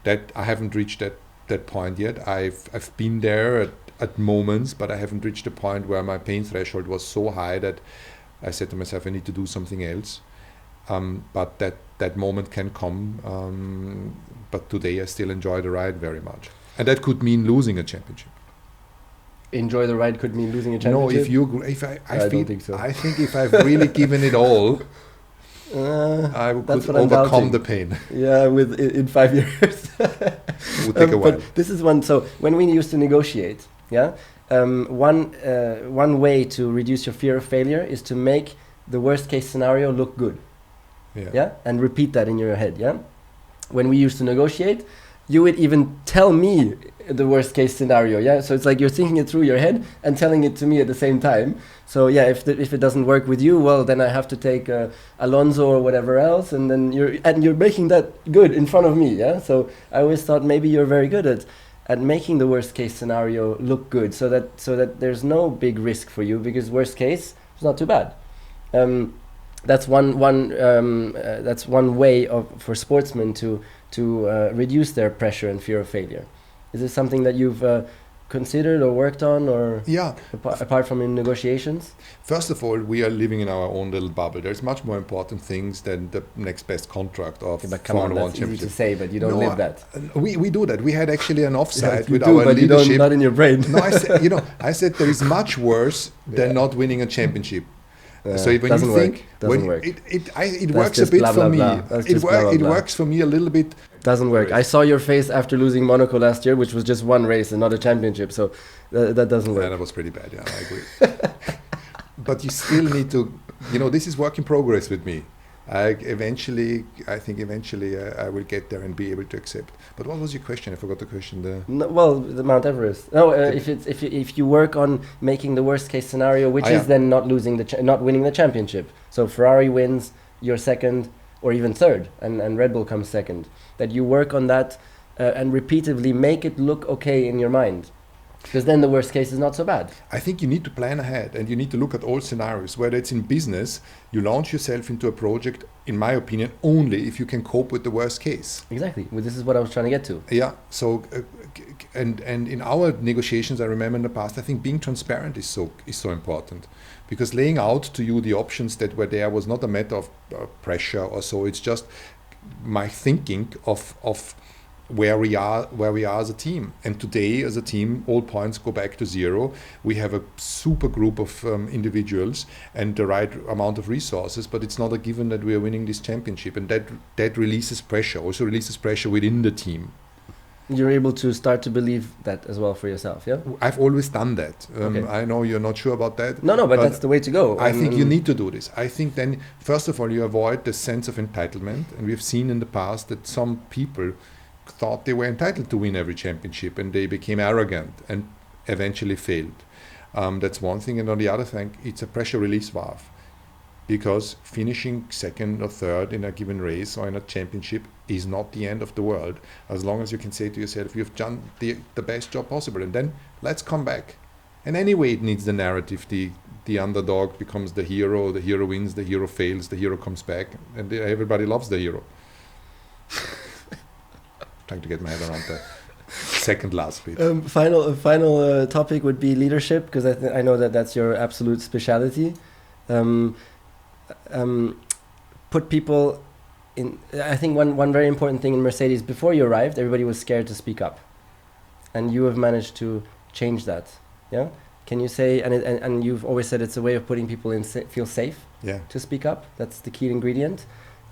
That I haven't reached that point yet. I've been there at moments, but I haven't reached the point where my pain threshold was so high that I said to myself, I need to do something else. But that moment can come. But today I still enjoy the ride very much, and that could mean losing a championship. Enjoy the ride could mean losing a championship? No, I don't think so. I think if I've really given it all, I could overcome the pain. Yeah, in 5 years. It would take a while. But this is one. So when we used to negotiate, one way to reduce your fear of failure is to make the worst case scenario look good. Yeah, and repeat that in your head. Yeah, when we used to negotiate, you would even tell me the worst case scenario. Yeah, so it's like you're thinking it through your head and telling it to me at the same time. So yeah, if it doesn't work with you, well, then I have to take Alonso or whatever else, and then you're making that good in front of me. Yeah, so I always thought maybe you're very good at making the worst case scenario look good, so that there's no big risk for you, because worst case is not too bad. That's one way for sportsmen to reduce their pressure and fear of failure. Is this something that you've considered or worked on, or apart from in negotiations? First of all, we are living in our own little bubble. There's much more important things than the next best contract of Formula One championship. Easy to say, but you don't live that. We do that. We had actually an offsite with our leadership. You don't, not in your brain. No, I said there is much worse than not winning a championship. So when doesn't you work. think Doesn't work. It works a bit for me. It works for me a little bit. Doesn't work. I saw your face after losing Monaco last year, which was just one race and not a championship. So that doesn't work. Yeah, that was pretty bad. Yeah, I agree. But you still need to. This is work in progress with me. I think eventually I will get there and be able to accept. But what was your question? I forgot the question there. No, well, the Mount Everest. No, if you work on making the worst case scenario, which is then not winning the championship. So Ferrari wins, you're second or even third, and Red Bull comes second. That you work on that and repeatedly make it look okay in your mind. Because then the worst case is not so bad. I think you need to plan ahead, and you need to look at all scenarios. Whether it's in business, you launch yourself into a project, in my opinion, only if you can cope with the worst case. Exactly. Well, this is what I was trying to get to. Yeah. So, and in our negotiations, I remember in the past, I think being transparent is so important, because laying out to you the options that were there was not a matter of pressure or so. It's just my thinking of where we are as a team. And today, as a team, all points go back to zero. We have a super group of individuals and the right amount of resources, but it's not a given that we are winning this championship. And that releases pressure, also releases pressure within the team. You're able to start to believe that as well for yourself, yeah? I've always done that. Okay. I know you're not sure about that. No, but that's the way to go. I think you need to do this. I think then, first of all, you avoid the sense of entitlement. And we've seen in the past that some people thought they were entitled to win every championship and they became arrogant and eventually failed. That's one thing. And on the other thing, it's a pressure release valve. Because finishing second or third in a given race or in a championship is not the end of the world, as long as you can say to yourself, you've done the best job possible, and then let's come back. And anyway, it needs the narrative. The underdog becomes the hero wins, the hero fails, the hero comes back, and everybody loves the hero. Trying to get my head around the second last bit. Final topic would be leadership, because I know that's your absolute specialty. Put people in. I think one very important thing in Mercedes, before you arrived, everybody was scared to speak up, and you have managed to change that. Yeah, can you say? And you've always said it's a way of putting people in feel safe. Yeah. To speak up. That's the key ingredient.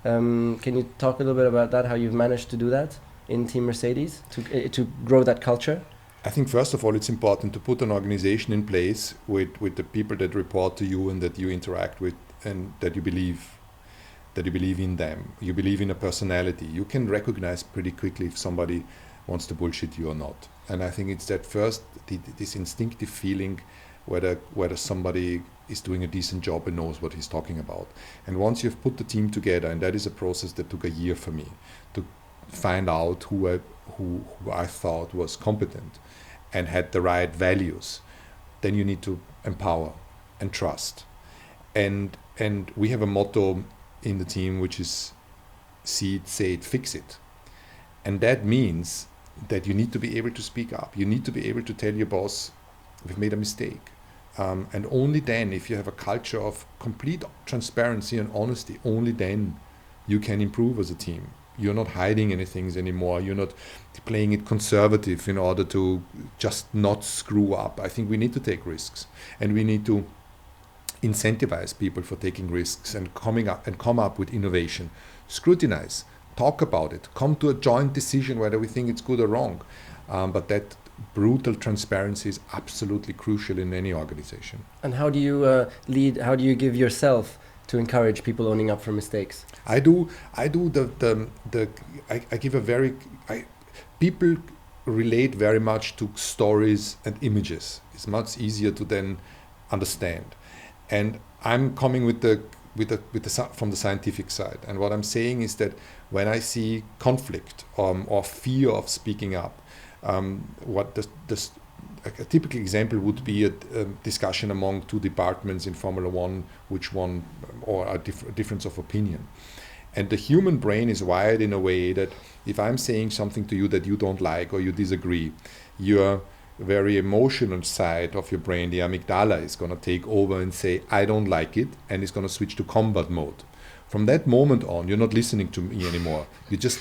Can you talk a little bit about that? How you've managed to do that in Team Mercedes to grow that culture? I think first of all, it's important to put an organization in place with the people that report to you and that you interact with, and that you believe in them. You believe in a personality. You can recognize pretty quickly if somebody wants to bullshit you or not. And I think it's that first, this instinctive feeling whether somebody is doing a decent job and knows what he's talking about. And once you've put the team together, and that is a process that took a year for me to find out who I thought was competent and had the right values, then you need to empower and trust. And we have a motto in the team, which is see it, say it, fix it. And that means that you need to be able to speak up. You need to be able to tell your boss, we've made a mistake. And only then, if you have a culture of complete transparency and honesty, only then you can improve as a team. You're not hiding anything anymore. You're not playing it conservative in order to just not screw up. I think we need to take risks, and we need to incentivize people for taking risks and come up with innovation. Scrutinize, talk about it, come to a joint decision whether we think it's good or wrong. But that brutal transparency is absolutely crucial in any organization. And how do you lead? How do you give yourself to encourage people owning up for mistakes? I give people relate very much to stories and images. It's much easier to then understand. And I'm coming from the scientific side. And what I'm saying is that when I see conflict or fear of speaking up, a typical example would be a discussion among two departments in Formula One, which one, or a difference of opinion. And the human brain is wired in a way that if I'm saying something to you that you don't like or you disagree, your very emotional side of your brain, the amygdala, is going to take over and say, I don't like it, and it's going to switch to combat mode. From that moment on, you're not listening to me anymore. You're just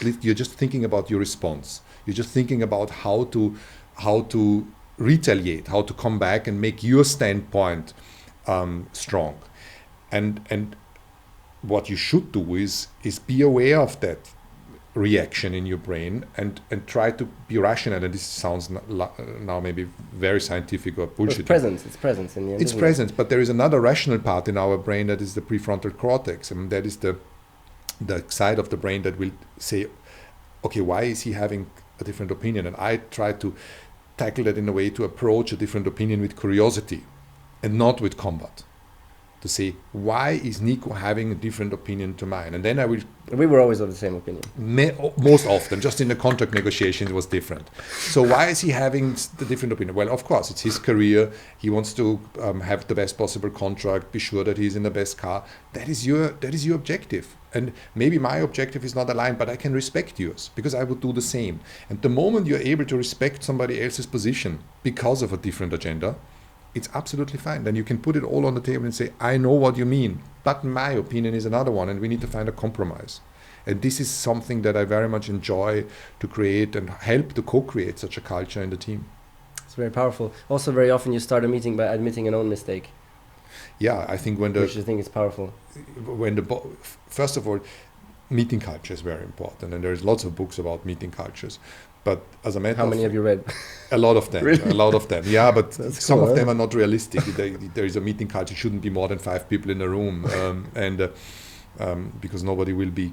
thinking about your response. You're just thinking about how to retaliate, how to come back and make your standpoint strong. And what you should do is be aware of that reaction in your brain and try to be rational. And this sounds now maybe very scientific or bullshit. It's presence in the end. It's presence, but there is another rational part in our brain that is the prefrontal cortex, and that is the side of the brain that will say, okay, why is he having a different opinion? And I try to tackle that in a way to approach a different opinion with curiosity and not with combat. To say, why is Nico having a different opinion to mine? And then I will... We were always of the same opinion. Most often, just in the contract negotiations it was different. So why is he having the different opinion? Well, of course, it's his career. He wants to have the best possible contract, be sure that he's in the best car. That is your objective. And maybe my objective is not aligned, but I can respect yours because I would do the same. And the moment you're able to respect somebody else's position because of a different agenda, it's absolutely fine. Then you can put it all on the table and say, I know what you mean, but my opinion is another one, and we need to find a compromise. And this is something that I very much enjoy to create and help to co-create such a culture in the team. It's very powerful. Also, very often you start a meeting by admitting an own mistake. Yeah, I think which I think is powerful. First of all, meeting culture is very important, and there's lots of books about meeting cultures. But as a matter How many have you read? A lot of them. Really? A lot of them. Yeah, but That's some cool, of them are not realistic. There is a meeting culture, shouldn't be more than 5 people in a room, because nobody will be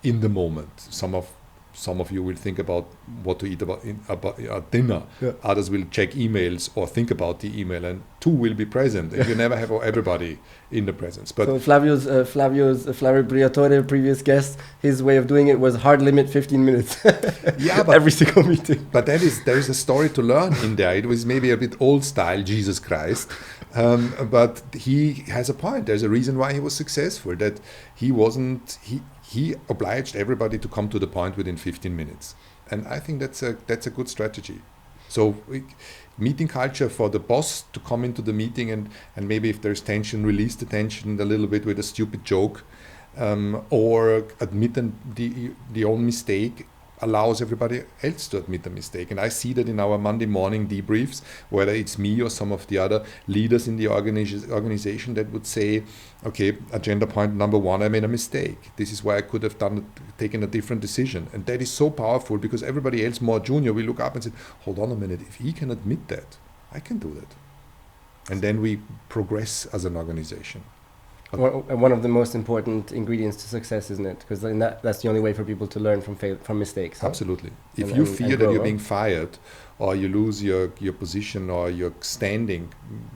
in the moment. Some of you will think about what to eat at dinner. Yeah. Others will check emails or think about the email, and 2 will be present. And you never have everybody in the presence. But so Flavio Briatore, previous guest, his way of doing it was hard limit 15 minutes. Yeah, but every single meeting. But there is a story to learn in there. It was maybe a bit old style, Jesus Christ. But he has a point. There's a reason why he was successful. That he obliged everybody to come to the point within 15 minutes. And I think that's a good strategy. So meeting culture for the boss to come into the meeting and maybe if there's tension, release the tension a little bit with a stupid joke, or admit the own mistake, allows everybody else to admit a mistake. And I see that in our Monday morning debriefs, whether it's me or some of the other leaders in the organization that would say, okay, agenda point number 1, I made a mistake. This is why I could have taken a different decision. And that is so powerful because everybody else more junior will look up and say, hold on a minute, if he can admit that, I can do that. And then we progress as an organization. One of the most important ingredients to success, isn't it? Because that's the only way for people to learn from mistakes. Huh? Absolutely. If you fear that you're being fired, or you lose your position or your standing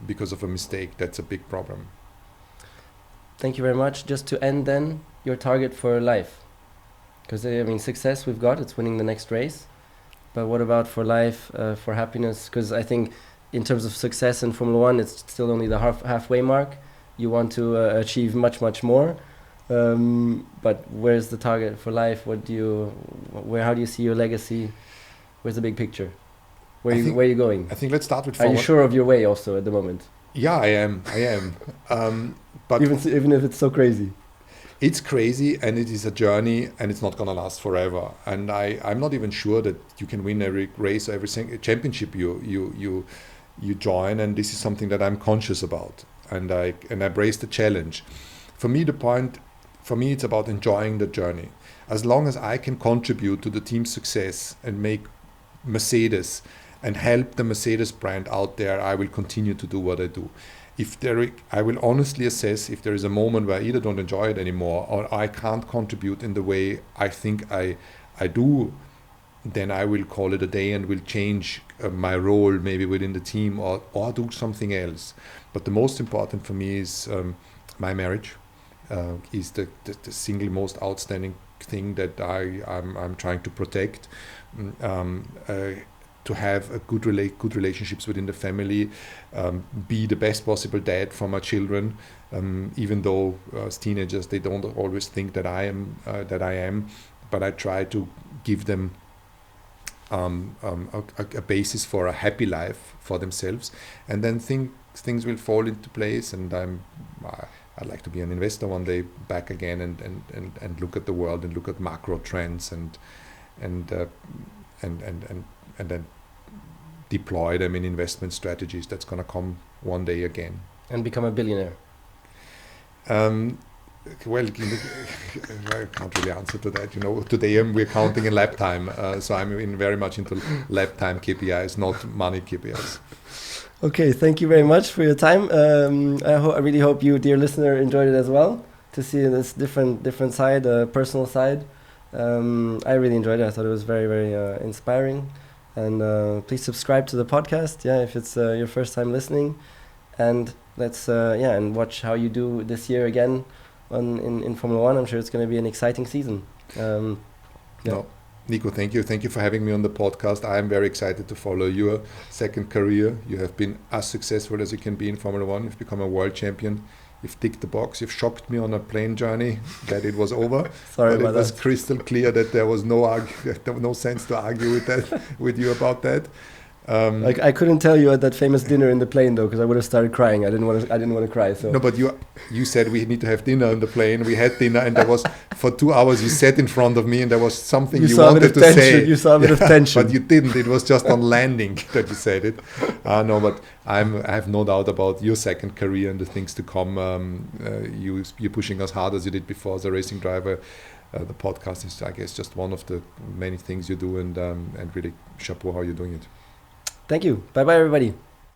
because of a mistake, that's a big problem. Thank you very much. Just to end then, your target for life. Because success we've got, it's winning the next race. But what about for life, for happiness? Because I think in terms of success in Formula 1, it's still only the halfway mark. You want to achieve much, much more. But where's the target for life? How do you see your legacy? Where's the big picture? Where are you going? I think let's start with Are you sure of your way also at the moment? Yeah, I am. But even if it's so crazy. It's crazy, and it is a journey, and it's not going to last forever. And I'm not even sure that you can win every race, every championship you join. And this is something that I'm conscious about. And I embrace the challenge. For me, it's about enjoying the journey. As long as I can contribute to the team's success and make Mercedes and help the Mercedes brand out there, I will continue to do what I do. I will honestly assess if there is a moment where I either don't enjoy it anymore or I can't contribute in the way I think I do, then I will call it a day and will change my role maybe within the team or do something else. But the most important for me is my marriage is the single most outstanding thing that I'm trying to protect. To have a good relationships within the family, be the best possible dad for my children, even though as teenagers they don't always think that I am, but I try to give them a basis for a happy life for themselves, and then things will fall into place. And I'd like to be an investor one day back again and look at the world and look at macro trends and then deploy them in investment strategies. That's going to come one day again. And become a billionaire. Well, I can't really answer to that. Today we're counting in lap time, so I'm very much into lap time KPIs, not money KPIs. Okay, thank you very much for your time. I really hope you, dear listener, enjoyed it as well, to see this different side, personal side. I really enjoyed it. I thought it was very, very inspiring. And please subscribe to the podcast, if it's your first time listening. And let's and watch how you do this year again in Formula 1. I'm sure it's going to be an exciting season. No, Nico, thank you. Thank you for having me on the podcast. I am very excited to follow your second career. You have been as successful as you can be in Formula 1. You've become a world champion. You've ticked the box. You've shocked me on a plane journey that it was over. Sorry but about it was that. Crystal clear that there was no sense to argue with you about that. I couldn't tell you at that famous dinner in the plane though, because I would have started crying. I didn't want to cry. So no, but you said we need to have dinner on the plane. We had dinner, and there was for 2 hours you sat in front of me, and there was something you wanted to say. You saw a bit of tension, but you didn't. It was just on landing that you said it. No, but I have no doubt about your second career and the things to come. You're pushing us hard as you did before as a racing driver. The podcast is, I guess, just one of the many things you do, and really chapeau how you're doing it. Thank you. Bye-bye, everybody.